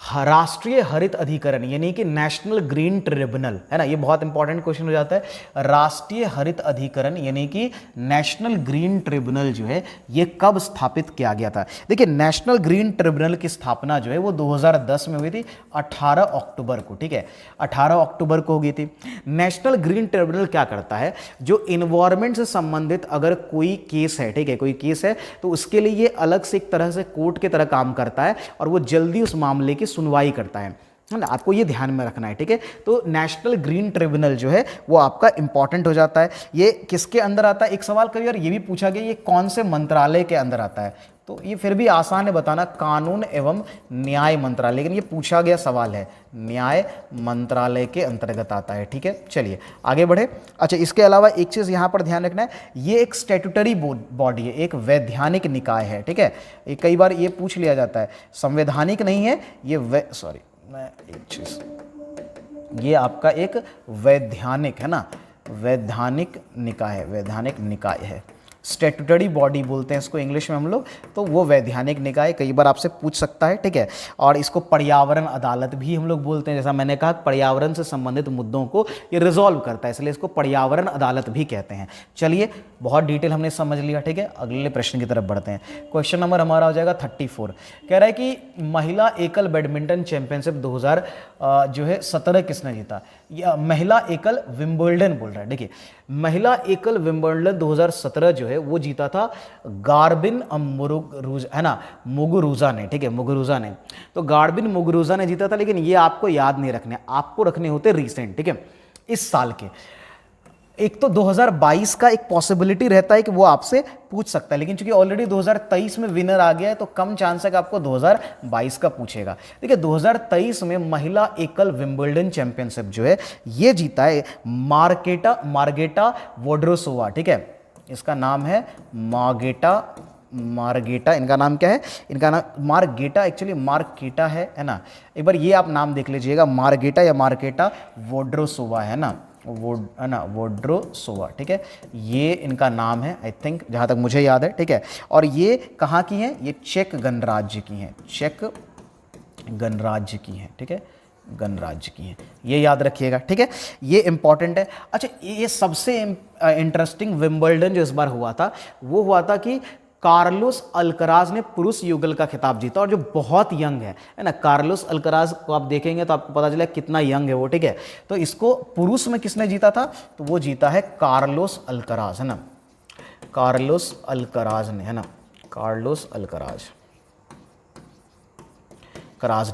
राष्ट्रीय हरित अधिकरण यानी कि नेशनल ग्रीन ट्रिब्यूनल, है ना, ये बहुत इंपॉर्टेंट क्वेश्चन हो जाता है। राष्ट्रीय हरित अधिकरण यानी कि नेशनल ग्रीन ट्रिब्यूनल जो है ये कब स्थापित किया गया था। देखिए नेशनल ग्रीन ट्रिब्यूनल की स्थापना जो है वो 2010 में हुई थी, 18 अक्टूबर को, ठीक है, 18 अक्टूबर को हो गई थी। नेशनल ग्रीन ट्रिब्यूनल क्या करता है, जो इन्वायरमेंट से संबंधित अगर कोई केस है, ठीक है, कोई केस है तो उसके लिए ये अलग से एक तरह से कोर्ट की तरह काम करता है और वो जल्दी उस मामले की सुनवाई करता है ना, आपको ये ध्यान में रखना है, ठीक है। तो नेशनल ग्रीन ट्रिब्यूनल जो है वो आपका इंपॉर्टेंट हो जाता है। ये किसके अंदर आता है, एक सवाल कभी यार ये भी पूछा गया, ये कौन से मंत्रालय के अंदर आता है, तो ये फिर भी आसान है बताना, कानून एवं न्याय मंत्रालय, लेकिन ये पूछा गया सवाल है, न्याय मंत्रालय के अंतर्गत आता है, ठीक है। चलिए आगे बढ़े। अच्छा इसके अलावा एक चीज़ यहाँ पर ध्यान रखना है, ये एक स्टैट्यूटरी बॉडी है, एक वैधानिक निकाय है, ठीक है। ये कई बार ये पूछ लिया जाता है, संवैधानिक नहीं है ये, मैं एक चीज़, ये आपका एक वैधानिक है ना, वैधानिक निकाय है, वैधानिक निकाय है, स्टैट्यूटरी बॉडी बोलते हैं इसको इंग्लिश में हम लोग। तो वो वैधानिक निकाय कई बार आपसे पूछ सकता है, ठीक है। और इसको पर्यावरण अदालत भी हम लोग बोलते हैं, जैसा मैंने कहा पर्यावरण से संबंधित मुद्दों को ये रिजॉल्व करता है, इसलिए इसको पर्यावरण अदालत भी कहते हैं। चलिए बहुत डिटेल हमने समझ लिया, ठीक है। अगले प्रश्न की तरफ बढ़ते हैं। क्वेश्चन नंबर हमारा हो जाएगा 34। कह रहा है कि महिला एकल बैडमिंटन चैंपियनशिप 2017 किसने जीता, या महिला एकल विंबलडन बोल रहा है। देखिए महिला एकल विंबलडन 2017 जो है वो जीता था गार्बिन मुगुरुजा, है ना, मुगुरुजा ने, ठीक है, मुगुरुजा ने। तो गार्बिन मुगुरुजा ने जीता था, लेकिन ये आपको याद नहीं रखने, आपको रखने होते रिसेंट, ठीक है, इस साल के। एक तो 2022 का एक पॉसिबिलिटी रहता है कि वो आपसे पूछ सकता है, लेकिन चूंकि ऑलरेडी 2023 में विनर आ गया है तो कम चांस है कि आपको 2022 का पूछेगा। देखिए 2023 में महिला एकल विंबलडन चैंपियनशिप जो है ये जीता है मार्गेटा वोड्रोसोवा, ठीक है, इसका नाम है मार्गेटा, इनका नाम क्या है, इनका नाम मार्गेटा, एक्चुअली मार्केटा है ना। एक बार ये आप नाम देख लीजिएगा, मार्गेटा या मार्केटा वोड्रोसोवा, है ना, वोड्रोसोवा, ठीक है, ये इनका नाम है, आई थिंक जहाँ तक मुझे याद है, ठीक है। और ये कहाँ की हैं, ये चेक गणराज्य की हैं, चेक गणराज्य की हैं, ठीक है, गणराज्य की हैं, ये याद रखिएगा, ठीक है, ये इंपॉर्टेंट है। अच्छा ये सबसे इंटरेस्टिंग विंबलडन जो इस बार हुआ था वो हुआ था कि कार्लोस अल्कराज ने पुरुष युगल का खिताब जीता, और जो बहुत यंग है ना, कार्लोस अल्कराज को आप देखेंगे तो आपको पता चलेगा कितना यंग है वो, ठीक है। तो इसको पुरुष में किसने जीता था, तो वो जीता है कार्लोस अल्कराज, है ना, कार्लोस अल्कराज ने, है ना, कार्लोस अल्कराज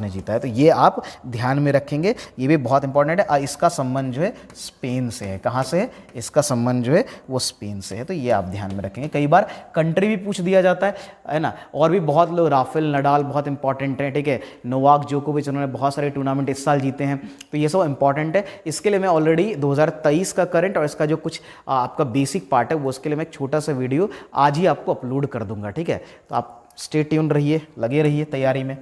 ने जीता है। तो ये आप ध्यान में रखेंगे, ये भी बहुत इंपॉर्टेंट है। इसका संबंध जो है स्पेन से है, कहाँ से है, इसका संबंध जो है वो स्पेन से है, तो ये आप ध्यान में रखेंगे। कई बार कंट्री भी पूछ दिया जाता है ना। और भी बहुत लोग, राफेल नडाल बहुत इंपॉर्टेंट है, ठीक है, नोवाक जोकोविच, उन्होंने बहुत सारे टूर्नामेंट इस साल जीते हैं, तो ये सब इंपॉर्टेंट है। इसके लिए मैं ऑलरेडी 2023 का करंट और इसका जो कुछ आपका बेसिक पार्ट है वो, उसके लिए मैं एक छोटा सा वीडियो आज ही आपको अपलोड कर दूंगा, ठीक है। तो आप स्टे ट्यून रहिए, लगे रहिए तैयारी में,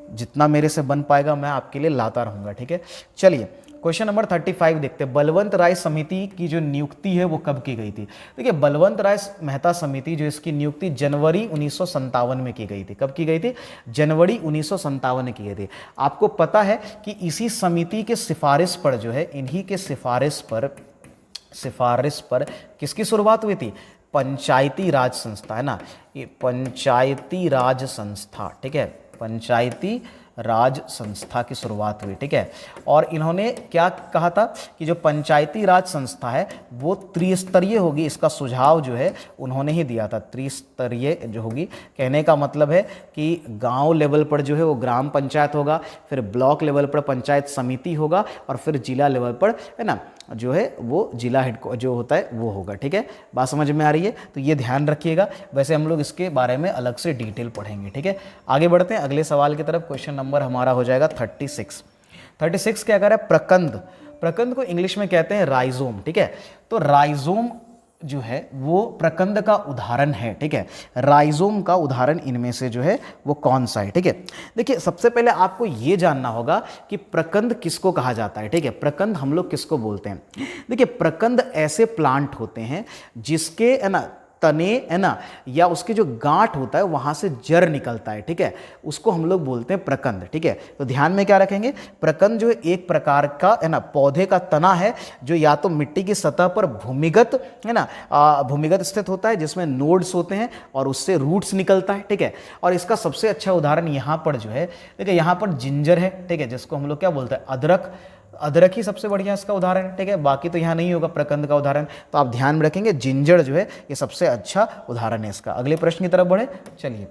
जितना मेरे से बन पाएगा मैं आपके लिए लाता रहूँगा, ठीक है। चलिए क्वेश्चन नंबर 35 देखते हैं। बलवंत राय समिति की जो नियुक्ति है वो कब की गई थी। देखिए बलवंत राय मेहता समिति जो, इसकी नियुक्ति जनवरी 1957 में की गई थी। कब की गई थी, जनवरी 1957 में की गई थी। आपको पता है कि इसी समिति के सिफारिश पर जो है, इन्हीं के सिफारिश पर किसकी शुरुआत हुई थी, पंचायती राज संस्था, है ना, ये पंचायती राज संस्था, ठीक है, पंचायती राज संस्था की शुरुआत हुई, ठीक है। और इन्होंने क्या कहा था कि जो पंचायती राज संस्था है वो त्रिस्तरीय होगी, इसका सुझाव जो है उन्होंने ही दिया था। त्रिस्तरीय जो होगी, कहने का मतलब है कि गांव लेवल पर जो है वो ग्राम पंचायत होगा, फिर ब्लॉक लेवल पर पंचायत समिति होगा, और फिर जिला लेवल पर है ना जो है वो जिला हेड जो होता है वो होगा, ठीक है। बात समझ में आ रही है? तो ये ध्यान रखिएगा। वैसे हम लोग इसके बारे में अलग से डिटेल पढ़ेंगे, ठीक है। आगे बढ़ते हैं अगले सवाल की तरफ। क्वेश्चन नंबर हमारा हो जाएगा 36। 36 क्या कह रहा है? प्रकंद। प्रकंद को इंग्लिश में कहते हैं राइजोम, ठीक है। तो राइजोम जो है वो प्रकंद का उदाहरण है, ठीक है। राइजोम का उदाहरण इनमें से जो है वो कौन सा है, ठीक है। देखिए सबसे पहले आपको ये जानना होगा कि प्रकंद किसको कहा जाता है, ठीक है। प्रकंद हम लोग किसको बोलते हैं? देखिए प्रकंद ऐसे प्लांट होते हैं जिसके है ना तने है ना या उसके जो गांठ होता है वहां से जड़ निकलता है, ठीक है, उसको हम लोग बोलते हैं प्रकंद, ठीक है। तो ध्यान में क्या रखेंगे? प्रकंद जो एक प्रकार का है ना पौधे का तना है जो या तो मिट्टी की सतह पर भूमिगत है ना भूमिगत स्थित होता है, जिसमें नोड्स होते हैं और उससे रूट्स निकलता है, ठीक है। और इसका सबसे अच्छा उदाहरण यहाँ पर जो है, देखिए यहाँ पर जिंजर है, ठीक है, जिसको हम लोग क्या बोलते हैं? अदरक। अदरक ही सबसे बढ़िया इसका उदाहरण है, ठीक है। बाकी तो यहाँ नहीं होगा प्रकंद का उदाहरण, तो आप ध्यान में रखेंगे जिंजर जो है ये सबसे अच्छा उदाहरण है इसका। अगले प्रश्न की तरफ बढ़े, चलिए।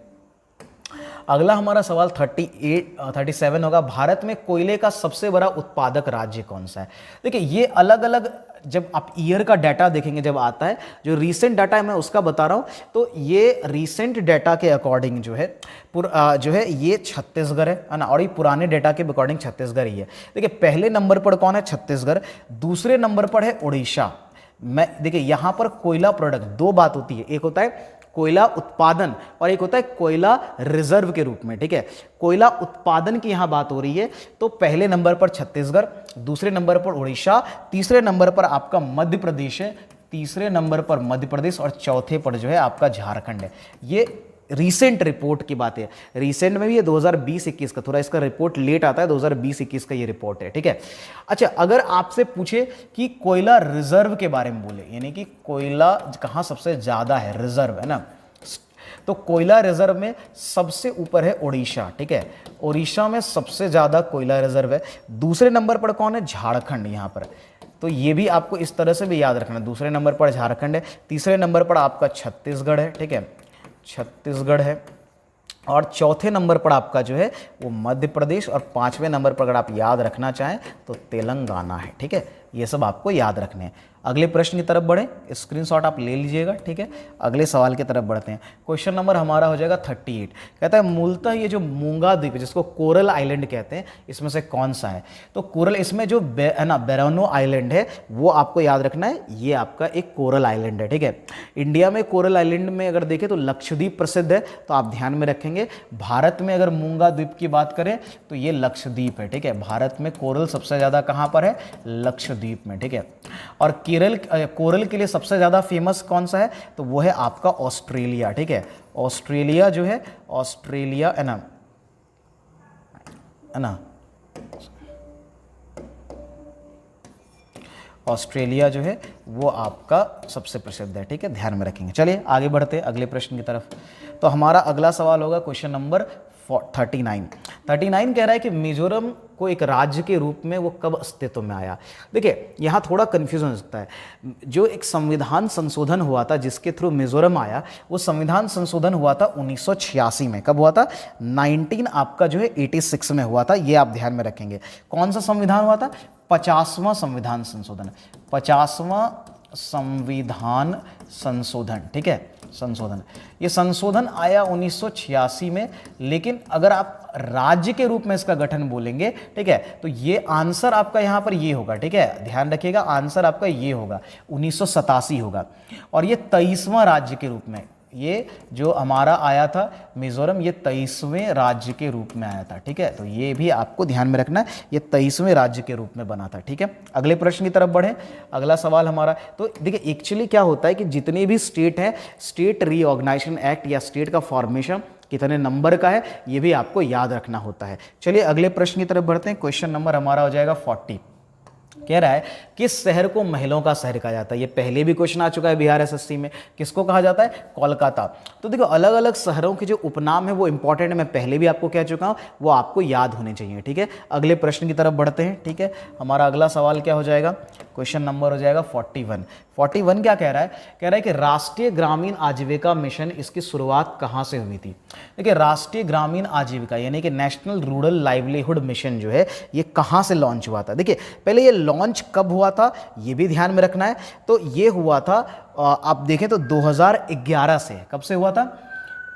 अगला हमारा सवाल 37 होगा। भारत में कोयले का सबसे बड़ा उत्पादक राज्य कौन सा है? देखिए ये अलग अलग जब आप ईयर का डाटा देखेंगे जब आता है, जो रीसेंट डाटा है मैं उसका बता रहा हूँ, तो ये रीसेंट डाटा के अकॉर्डिंग जो है ये छत्तीसगढ़ है ना, और ये पुराने डाटा के अकॉर्डिंग छत्तीसगढ़ ही है। देखिए पहले नंबर पर कौन है? छत्तीसगढ़। दूसरे नंबर पर है उड़ीसा। मैं देखिए यहाँ पर कोयला प्रोडक्ट दो बात होती है, एक होता है कोयला उत्पादन और एक होता है कोयला रिजर्व के रूप में, ठीक है। कोयला उत्पादन की यहां बात हो रही है, तो पहले नंबर पर छत्तीसगढ़, दूसरे नंबर पर उड़ीसा, तीसरे नंबर पर आपका मध्य प्रदेश है, तीसरे नंबर पर मध्य प्रदेश और चौथे पर जो है आपका झारखंड है। ये रीसेंट रिपोर्ट की बात है, रीसेंट में भी ये 2020-21 का, थोड़ा इसका रिपोर्ट लेट आता है, 2020-21 का ये रिपोर्ट है, ठीक है। अच्छा अगर आपसे पूछे कि कोयला रिजर्व के बारे में बोले, यानी कि कोयला कहाँ सबसे ज्यादा है, रिजर्व है ना, तो कोयला रिजर्व में सबसे ऊपर है उड़ीसा, ठीक है। उड़ीसा में सबसे ज्यादा कोयला रिजर्व है। दूसरे नंबर पर कौन है? झारखंड यहाँ पर। तो ये भी आपको इस तरह से भी याद रखना, दूसरे नंबर पर झारखंड है, तीसरे नंबर पर आपका छत्तीसगढ़ है, ठीक है, छत्तीसगढ़ है, और चौथे नंबर पर आपका जो है वो मध्य प्रदेश, और पांचवें नंबर पर अगर आप याद रखना चाहें तो तेलंगाना है, ठीक है। ये सब आपको याद रखने हैं। अगले प्रश्न की तरफ बढ़ें, स्क्रीनशॉट आप ले लीजिएगा, ठीक है। अगले सवाल की तरफ बढ़ते हैं। क्वेश्चन नंबर हमारा हो जाएगा 38। कहता है मूलतः ये जो मूंगा द्वीप जिसको कोरल आइलैंड कहते हैं, इसमें से कौन सा है? तो कोरल, इसमें जो है ना बेरोनो आइलैंड है वो आपको याद रखना है, ये आपका एक कोरल आइलैंड है, ठीक है। इंडिया में कोरल आइलैंड में अगर देखें तो लक्षद्वीप प्रसिद्ध है, तो आप ध्यान में रखेंगे। भारत में अगर मूंगा द्वीप की बात करें तो ये लक्षद्वीप है, ठीक है। भारत में कोरल सबसे ज़्यादा कहाँ पर है? लक्षद्वीप में, ठीक है। और कोरल के लिए सबसे ज़्यादा फेमस कौन सा है? तो वो है आपका ऑस्ट्रेलिया, ठीक है। ऑस्ट्रेलिया जो है, ऑस्ट्रेलिया है ना ऑस्ट्रेलिया जो है वो आपका सबसे प्रसिद्ध है, ठीक है, ध्यान में रखेंगे। चलिए आगे बढ़ते हैं अगले प्रश्न की तरफ। तो हमारा अगला सवाल होगा क्वेश्चन नंबर 39 कह रहा है कि मिजोरम को एक राज्य के रूप में वो कब अस्तित्व में आया? देखिए यहाँ थोड़ा कन्फ्यूजन हो सकता है। जो एक संविधान संशोधन हुआ था जिसके थ्रू मिजोरम आया, वो संविधान संशोधन हुआ था 1986 में। कब हुआ था? 86 में हुआ था, ये आप ध्यान में रखेंगे। कौन सा संविधान हुआ था? 50वां संविधान संशोधन, 50वां संविधान संशोधन, ठीक है, संशोधन। ये संशोधन आया 1986 में, लेकिन अगर आप राज्य के रूप में इसका गठन बोलेंगे, ठीक है, तो ये आंसर आपका यहाँ पर ये होगा, ठीक है, ध्यान रखिएगा, आंसर आपका ये होगा, 1987 होगा। और ये 23वां राज्य के रूप में, ये जो हमारा आया था मिजोरम, ये 23वें राज्य के रूप में आया था, ठीक है। तो ये भी आपको ध्यान में रखना है, ये 23वें राज्य के रूप में बना था, ठीक है। अगले प्रश्न की तरफ बढ़े। अगला सवाल हमारा, तो देखिए एक्चुअली क्या होता है कि जितने भी स्टेट हैं, स्टेट रीऑर्गेनाइजेशन एक्ट या स्टेट का फॉर्मेशन कितने नंबर का है ये भी आपको याद रखना होता है। चलिए अगले प्रश्न की तरफ बढ़ते हैं। क्वेश्चन नंबर हमारा हो जाएगा 40। कह रहा है किस शहर को महलों का शहर कहा जाता है। ये पहले भी क्वेश्चन आ चुका है बिहार एसएससी में। किसको कहा जाता है? कोलकाता। तो देखो अलग अलग शहरों के जो उपनाम है वो इंपॉर्टेंट है, मैं पहले भी आपको कह चुका हूँ, वो आपको याद होने चाहिए। ठीक है, अगले प्रश्न की तरफ बढ़ते हैं। ठीक है, हमारा अगला सवाल क्या हो जाएगा? क्वेश्चन नंबर हो जाएगा 41। 41 क्या कह रहा है? कह रहा है कि राष्ट्रीय ग्रामीण आजीविका मिशन, इसकी शुरुआत कहाँ से हुई थी? देखिए राष्ट्रीय ग्रामीण आजीविका यानी कि नेशनल रूरल लाइवलीहुड मिशन जो है ये कहाँ से लॉन्च हुआ था? देखिए पहले ये लॉन्च कब हुआ था ये भी ध्यान में रखना है। तो ये हुआ था आप देखें तो 2011 से। कब से हुआ था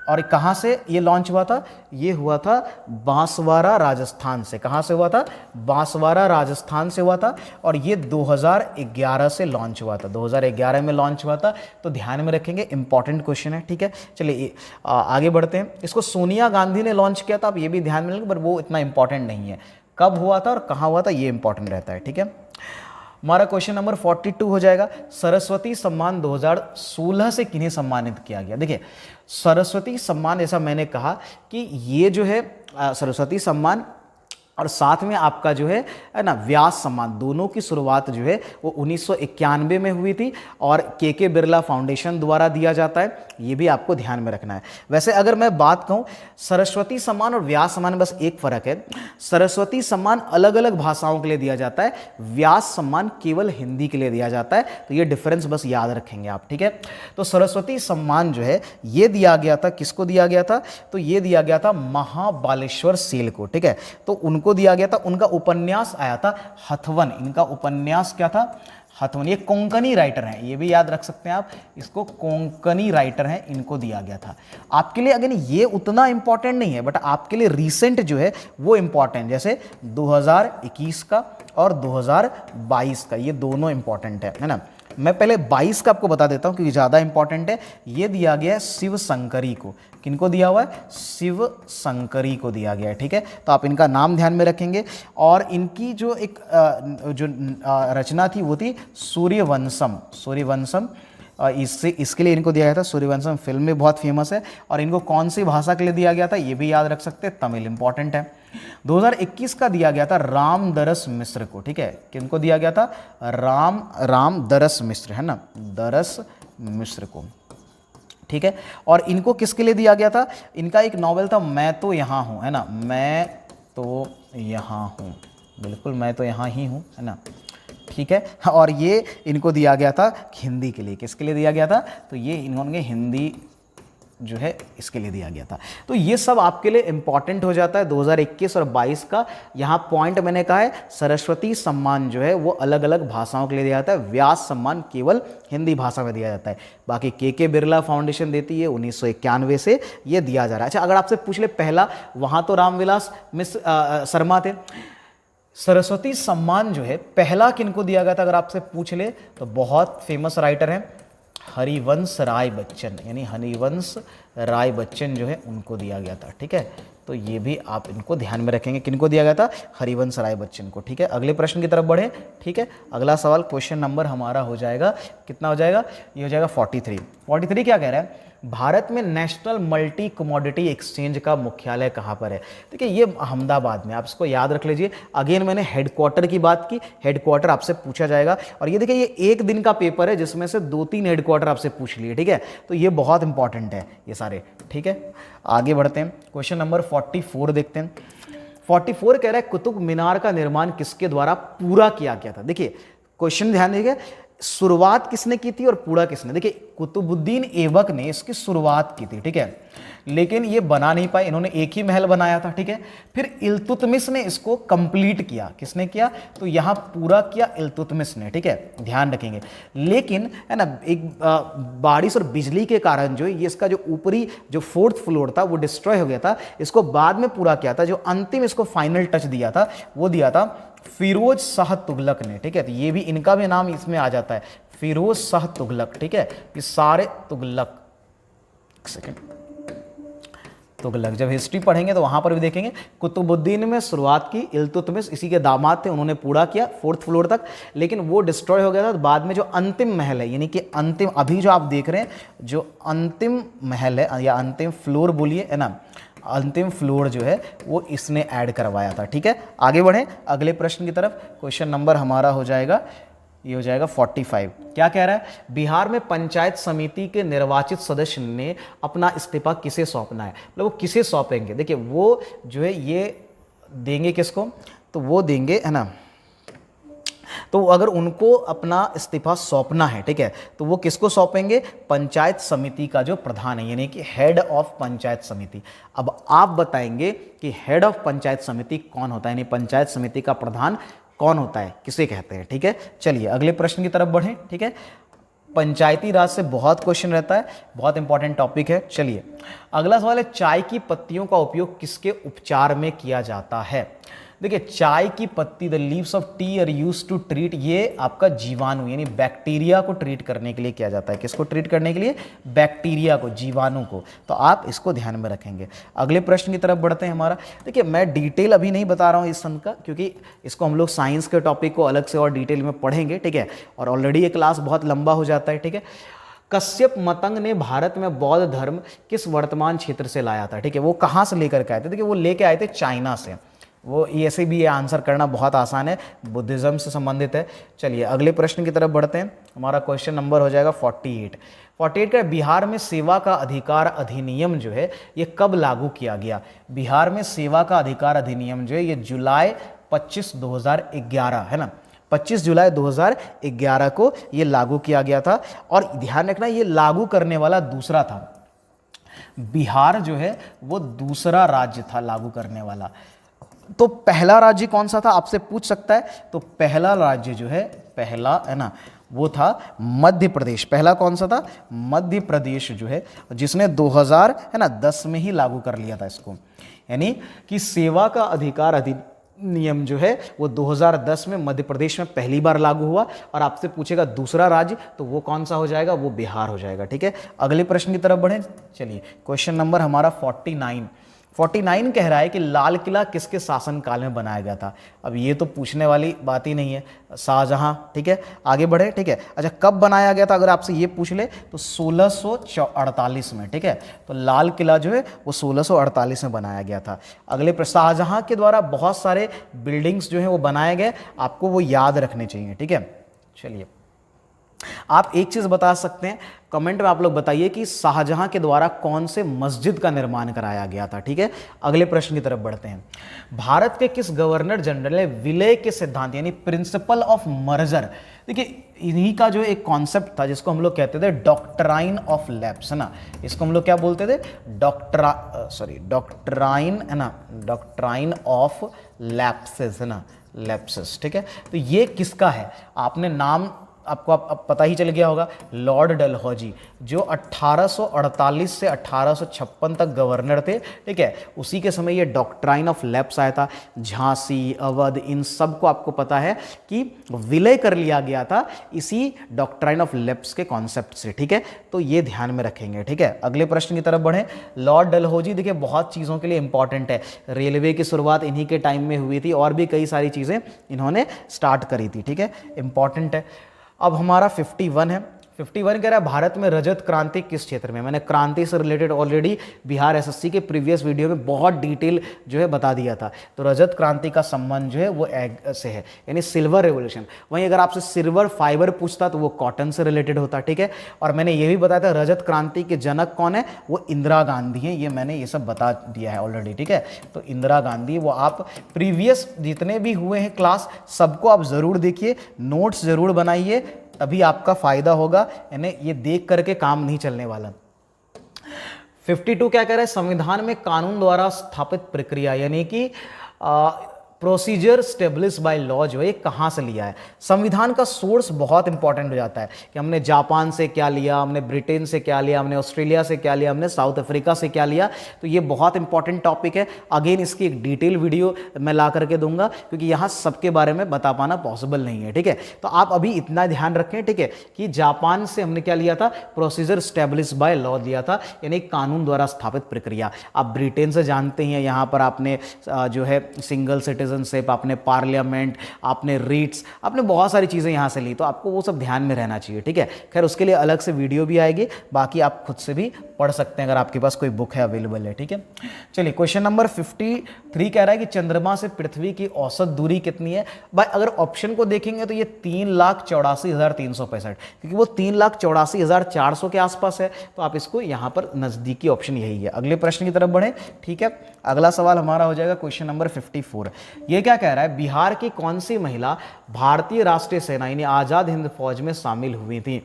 और कहाँ से ये लॉन्च हुआ था? ये हुआ था बांसवाड़ा राजस्थान से। कहाँ से हुआ था? बांसवाड़ा राजस्थान से हुआ था और ये 2011 से लॉन्च हुआ था। 2011 में लॉन्च हुआ था, तो ध्यान में रखेंगे, इंपॉर्टेंट क्वेश्चन है। ठीक है, चलिए आगे बढ़ते हैं। इसको सोनिया गांधी ने लॉन्च किया था, आप ये भी ध्यान में रखेंगे, पर वो इतना इंपॉर्टेंट नहीं है। कब हुआ था और कहाँ हुआ था ये इंपॉर्टेंट रहता है। ठीक है, हमारा क्वेश्चन नंबर 42 हो जाएगा। सरस्वती सम्मान 2016 से किन्हें सम्मानित किया गया? देखिए सरस्वती सम्मान, जैसा मैंने कहा कि ये जो है सरस्वती सम्मान और साथ में आपका जो है ना व्यास सम्मान, दोनों की शुरुआत जो है वो 1991 में हुई थी और के बिरला फाउंडेशन द्वारा दिया जाता है। ये भी आपको ध्यान में रखना है। वैसे अगर मैं बात कहूँ सरस्वती सम्मान और व्यास सम्मान में बस एक फ़र्क है, सरस्वती सम्मान अलग अलग भाषाओं के लिए दिया जाता है, व्यास सम्मान केवल हिंदी के लिए दिया जाता है। तो ये डिफरेंस बस याद रखेंगे आप। ठीक है, तो सरस्वती सम्मान जो है ये दिया गया था, किसको दिया गया था? तो ये दिया गया था महाबालेश्वर सेल को। ठीक है, तो उनको दिया गया था। उनका उपन्यास आया था हथवन। इनका उपन्यास क्या था? हथवन। ये कोंकणी राइटर हैं, ये भी याद रख सकते हैं आप, इसको कोंकणी राइटर हैं, इनको दिया गया था। आपके लिए अगेन ये उतना इंपॉर्टेंट नहीं है, बट आपके लिए रिसेंट जो है वो इंपॉर्टेंट, जैसे 2021 का और 2022 का, ये दोनों इंपॉर्टेंट है ना। मैं पहले 22 का आपको बता देता हूं क्योंकि ज़्यादा इंपॉर्टेंट है। ये दिया गया है शिव शंकरी को। किनको दिया हुआ है? शिव शंकरी को दिया गया है। ठीक है, तो आप इनका नाम ध्यान में रखेंगे। और इनकी जो एक रचना थी वो थी सूर्यवंशम। सूर्यवंशम इसके लिए इनको दिया गया था। सूर्यवंशम फिल्म में बहुत फेमस है। और इनको कौन सी भाषा के लिए दिया गया था ये भी याद रख सकते हैं, तमिल इंपॉर्टेंट है। 2021 का दिया गया था रामदरस मिश्र को। ठीक है, किनको दिया गया था? रामदरस मिश्र, है ना, दरस मिश्र को। ठीक है, और इनको किसके लिए दिया गया था? इनका एक नॉवेल था मैं तो यहाँ हूँ, है ना, मैं तो यहाँ हूँ, बिल्कुल मैं तो यहाँ ही हूँ, है ना। ठीक है, और ये इनको दिया गया था हिंदी के लिए। किसके लिए दिया गया था? तो ये इन्होंने हिंदी जो है इसके लिए दिया गया था। तो ये सब आपके लिए इंपॉर्टेंट हो जाता है 2021 और 22 का। यहाँ पॉइंट मैंने कहा है सरस्वती सम्मान जो है वो अलग अलग भाषाओं के लिए दिया जाता है, व्यास सम्मान केवल हिंदी भाषा में दिया जाता है। बाकी के बिरला फाउंडेशन देती है 1991 से ये दिया जा रहा है। अच्छा, अगर आपसे पूछ ले पहला, वहाँ तो रामविलास शर्मा थे। सरस्वती सम्मान जो है पहला किनको दिया गया था अगर आपसे पूछ ले तो बहुत फेमस राइटर हैं हरिवंश राय बच्चन, यानी हरिवंश राय बच्चन जो है उनको दिया गया था। ठीक है, तो ये भी आप इनको ध्यान में रखेंगे, किनको दिया गया था? हरिवंश राय बच्चन को। ठीक है, अगले प्रश्न की तरफ बढ़े। ठीक है, अगला सवाल क्वेश्चन नंबर हमारा हो जाएगा, कितना हो जाएगा? ये हो जाएगा 43। 43 क्या कह रहा है? भारत में नेशनल मल्टी कमोडिटी एक्सचेंज का मुख्यालय कहाँ पर है? देखिए ये अहमदाबाद में, आप इसको याद रख लीजिए। अगेन मैंने हेडक्वार्टर की बात की, हेडक्वार्टर आपसे पूछा जाएगा। और ये देखिए ये एक दिन का पेपर है जिसमें से 2-3 हेडक्वार्टर आपसे पूछ लिए। ठीक है, तो ये बहुत इंपॉर्टेंट है ये सारे। ठीक है, आगे बढ़ते हैं, क्वेश्चन नंबर 44 देखते हैं। 44 कह रहा है कुतुब मीनार का निर्माण किसके द्वारा पूरा किया गया था? देखिए क्वेश्चन ध्यान दीजिए, शुरुआत किसने की थी और पूरा किसने? देखिए कुतुबुद्दीन ऐबक ने इसकी शुरुआत की थी। ठीक है, लेकिन ये बना नहीं पाए, इन्होंने एक ही महल बनाया था। ठीक है, फिर इल्तुतमिश ने इसको कंप्लीट किया। किसने किया? तो यहाँ पूरा किया इल्तुतमिश ने। ठीक है, ध्यान रखेंगे। लेकिन है ना एक बारिश और बिजली के कारण जो ये इसका जो ऊपरी जो 4th फ्लोर था वो डिस्ट्रॉय हो गया था। इसको बाद में पूरा किया था, जो अंतिम इसको फाइनल टच दिया था वो दिया था फिरोज शाह तुगलक ने। ठीक है, तो ये भी इनका भी नाम इसमें आ जाता है, फिरोज शाह तुगलक। ठीक है, ये सारे तुगलक, एक सेकेंड, तुगलक जब हिस्ट्री पढ़ेंगे तो वहां पर भी देखेंगे कुतुबुद्दीन में शुरुआत की, इल्तुतमिश इसी के दामाद थे, उन्होंने पूरा किया 4th फ्लोर तक, लेकिन वो डिस्ट्रॉय हो गया था। तो बाद में जो अंतिम महल है, यानी कि अंतिम अभी जो आप देख रहे हैं जो अंतिम महल है या अंतिम फ्लोर बोलिए, है ना, अंतिम फ्लोर जो है वो इसने ऐड करवाया था। ठीक है, आगे बढ़ें अगले प्रश्न की तरफ। क्वेश्चन नंबर हमारा हो जाएगा, ये हो जाएगा 45। क्या कह रहा है, बिहार में पंचायत समिति के निर्वाचित सदस्य ने अपना इस्तीफा किसे सौंपना है, मतलब वो किसे सौंपेंगे। देखिए वो जो है ये देंगे किसको, तो वो देंगे, है ना, तो अगर उनको अपना इस्तीफा सौंपना है, ठीक है, तो वो किसको सौंपेंगे, पंचायत समिति का जो प्रधान है, यानी कि हेड ऑफ पंचायत समिति। अब आप बताएंगे कि हेड ऑफ पंचायत समिति कौन होता है, यानी पंचायत समिति का प्रधान कौन होता है, किसे कहते हैं। ठीक है, चलिए अगले प्रश्न की तरफ बढ़ें। ठीक है, पंचायती राज से बहुत क्वेश्चन रहता है, बहुत इंपॉर्टेंट टॉपिक है। चलिए अगला सवाल है, चाय की पत्तियों का उपयोग किसके उपचार में किया जाता है। देखिए चाय की पत्ती, the leaves of tea are used to treat, ये आपका जीवाणु यानी बैक्टीरिया को ट्रीट करने के लिए किया जाता है। किसको ट्रीट करने के लिए, बैक्टीरिया को, जीवाणु को। तो आप इसको ध्यान में रखेंगे। अगले प्रश्न की तरफ बढ़ते हैं हमारा। देखिए मैं डिटेल अभी नहीं बता रहा हूँ इस सन का, क्योंकि इसको हम लोग साइंस के टॉपिक को अलग से और डिटेल में पढ़ेंगे। ठीक है, और ऑलरेडी ये क्लास बहुत लंबा हो जाता है। ठीक है, कश्यप मतंग ने भारत में बौद्ध धर्म किस वर्तमान क्षेत्र से लाया था। ठीक है, वो कहाँ से लेकर के आए थे, देखिए वो लेके आए थे चाइना से। वो ऐसे भी ये आंसर करना बहुत आसान है, बुद्धिज़्म से संबंधित है। चलिए अगले प्रश्न की तरफ बढ़ते हैं। हमारा क्वेश्चन नंबर हो जाएगा 48 का, बिहार में सेवा का अधिकार अधिनियम जो है ये कब लागू किया गया। बिहार में सेवा का अधिकार अधिनियम जो है ये जुलाई 25 2011 है ना, 25 जुलाई 2011 को ये लागू किया गया था। और ध्यान रखना ये लागू करने वाला दूसरा था, बिहार जो है वो दूसरा राज्य था लागू करने वाला। तो पहला राज्य कौन सा था आपसे पूछ सकता है, तो पहला राज्य जो है, पहला है ना, वो था मध्य प्रदेश। पहला कौन सा था, मध्य प्रदेश जो है, जिसने 2000 है ना 10 में ही लागू कर लिया था इसको। यानी कि सेवा का अधिकार अधिनियम जो है वो 2010 में मध्य प्रदेश में पहली बार लागू हुआ। और आपसे पूछेगा दूसरा राज्य, तो वो कौन सा हो जाएगा, वो बिहार हो जाएगा। ठीक है, अगले प्रश्न की तरफ बढ़ें। चलिए क्वेश्चन नंबर हमारा 49 कह रहा है कि लाल किला किसके शासनकाल में बनाया गया था। अब ये तो पूछने वाली बात ही नहीं है, शाहजहां। ठीक है, आगे बढ़े। ठीक है, अच्छा कब बनाया गया था, अगर आपसे ये पूछ ले तो 1648 में। ठीक है, तो लाल किला जो है वो 1648 में बनाया गया था। अगले पर शाहजहां के द्वारा बहुत सारे बिल्डिंग्स जो है वो बनाए गए, आपको वो याद रखने चाहिए। ठीक है, चलिए आप एक चीज बता सकते हैं, कमेंट में आप लोग बताइए कि शाहजहां के द्वारा कौन से मस्जिद का निर्माण कराया गया था। ठीक है, अगले प्रश्न की तरफ बढ़ते हैं। भारत के किस गवर्नर जनरल ने विलय के सिद्धांत यानी प्रिंसिपल ऑफ मर्जर, देखिए इन्हीं का जो एक कॉन्सेप्ट था जिसको हम लोग कहते थे डॉक्ट्राइन ऑफ लैप्स, है ना, इसको हम लोग क्या बोलते थे, डॉक्ट्राइन है ना, डॉक्ट्राइन ऑफ लैप्सेस है ना, लैप्सेस। ठीक है, तो ये किसका है, आपने नाम आपको अब पता ही चल गया होगा, लॉर्ड डलहौजी, जो 1848 से 1856 तक गवर्नर थे। ठीक है, उसी के समय ये डॉक्ट्राइन ऑफ लैप्स आया था। झांसी, अवध, इन सब को आपको पता है कि विलय कर लिया गया था इसी डॉक्ट्राइन ऑफ लैप्स के कॉन्सेप्ट से। ठीक है, तो ये ध्यान में रखेंगे। ठीक है, अगले प्रश्न की तरफ बढ़ें। लॉर्ड डलहौजी देखिए बहुत चीज़ों के लिए इंपॉर्टेंट है, रेलवे की शुरुआत इन्हीं के टाइम में हुई थी और भी कई सारी चीज़ें इन्होंने स्टार्ट करी थी। ठीक है, इंपॉर्टेंट है। अब हमारा 51 है। 51 कह रहा है भारत में रजत क्रांति किस क्षेत्र में। मैंने क्रांति से रिलेटेड ऑलरेडी बिहार एसएससी के प्रीवियस वीडियो में बहुत डिटेल जो है बता दिया था। तो रजत क्रांति का संबंध जो है वो एग से है, यानी सिल्वर रेवोल्यूशन। वहीं अगर आपसे सिल्वर फाइबर पूछता तो वो कॉटन से रिलेटेड होता। ठीक है, और मैंने ये भी बताया था रजत क्रांति के जनक कौन है, वो इंदिरा गांधी हैं, ये मैंने ये सब बता दिया है ऑलरेडी। ठीक है, तो इंदिरा गांधी, वो आप प्रीवियस जितने भी हुए हैं क्लास सबको आप ज़रूर देखिए, नोट्स ज़रूर बनाइए, तभी आपका फायदा होगा, यानी ये देख करके काम नहीं चलने वाला। 52 क्या कह रहा है, संविधान में कानून द्वारा स्थापित प्रक्रिया यानी कि प्रोसीजर स्टेब्लिश बाय लॉ जो है कहाँ से लिया है। संविधान का सोर्स बहुत इंपॉर्टेंट हो जाता है कि हमने जापान से क्या लिया, हमने ब्रिटेन से क्या लिया, हमने ऑस्ट्रेलिया से क्या लिया, हमने साउथ अफ्रीका से क्या लिया। तो ये बहुत इंपॉर्टेंट टॉपिक है। अगेन इसकी एक डिटेल वीडियो मैं ला करके दूंगा, क्योंकि यहाँ सबके बारे में बता पाना पॉसिबल नहीं है। ठीक है, तो आप अभी इतना ध्यान रखें, ठीक है, कि जापान से हमने क्या लिया था, प्रोसीजर स्टेब्लिश बाय लॉ लिया था, यानी कानून द्वारा स्थापित प्रक्रिया। आप ब्रिटेन से जानते हैं, यहाँ पर आपने जो है सिंगल सिटीजनशिप, आपने पार्लियामेंट, आपने रीट्स, आपने बहुत सारी चीज़ें यहाँ से ली, तो आपको वो सब ध्यान में रहना चाहिए। ठीक है, खैर उसके लिए अलग से वीडियो भी आएगी, बाकी आप खुद से भी पढ़ सकते हैं अगर आपके पास कोई बुक है अवेलेबल है, ठीक है। चलिए क्वेश्चन नंबर 53 कह रहा है कि चंद्रमा से पृथ्वी की औसत दूरी कितनी है। भाई अगर ऑप्शन को देखेंगे तो ये 3,84,365, क्योंकि वो 3,84,400 के आसपास है, तो आप इसको यहाँ पर नज़दीकी ऑप्शन यही है। अगले प्रश्न की तरफ बढ़ें, ठीक है। अगला सवाल हमारा हो जाएगा क्वेश्चन नंबर 54। ये क्या कह रहा है, बिहार की कौन सी महिला भारतीय राष्ट्रीय सेना यानी आज़ाद हिंद फौज में शामिल हुई थी।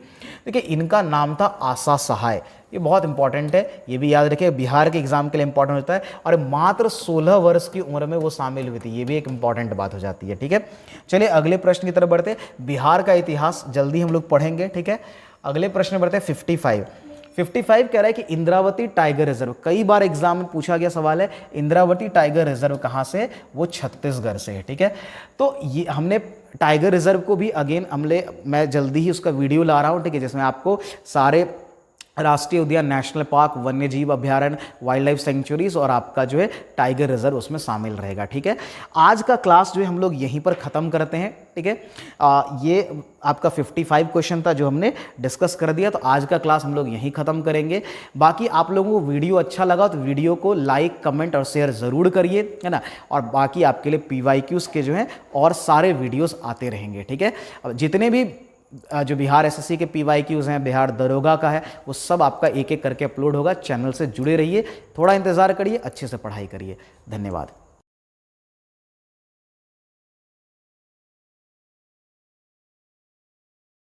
देखिए इनका नाम था आशा सहाय, ये बहुत इंपॉर्टेंट है, ये भी याद रखिए, बिहार के एग्जाम के लिए इंपॉर्टेंट होता है। और मात्र 16 वर्ष की उम्र में वो शामिल हुई थी, ये भी एक इंपॉर्टेंट बात हो जाती है, ठीक है। चलिए अगले प्रश्न की तरफ बढ़ते हैं। बिहार का इतिहास जल्दी हम लोग पढ़ेंगे, ठीक है। अगले प्रश्न बढ़ते हैं 55 कह रहा है कि इंद्रावती टाइगर रिजर्व, कई बार एग्जाम में पूछा गया सवाल है, इंद्रावती टाइगर रिजर्व कहाँ से, वो छत्तीसगढ़ से है, ठीक है। तो ये हमने टाइगर रिजर्व को भी अगेन मैं जल्दी ही उसका वीडियो ला रहा हूँ, ठीक है, जिसमें आपको सारे राष्ट्रीय उद्यान, नेशनल पार्क, वन्य जीव अभ्यारण्य, वाइल्ड लाइफ सेंचुरीज और आपका जो है टाइगर रिजर्व उसमें शामिल रहेगा, ठीक है। आज का क्लास जो है हम लोग यहीं पर ख़त्म करते हैं, ठीक है। ये आपका 55 क्वेश्चन था जो हमने डिस्कस कर दिया, तो आज का क्लास हम लोग यहीं ख़त्म करेंगे। बाकी आप लोगों को वीडियो अच्छा लगा तो वीडियो को लाइक, कमेंट और शेयर ज़रूर करिए, है ना। और बाकी आपके लिए PYQs के जो हैं और सारे वीडियोस आते रहेंगे, ठीक है। जितने भी जो बिहार SSC के PYQs हैं, बिहार दरोगा का है, वो सब आपका एक एक करके अपलोड होगा। चैनल से जुड़े रहिए, थोड़ा इंतज़ार करिए, अच्छे से पढ़ाई करिए। धन्यवाद।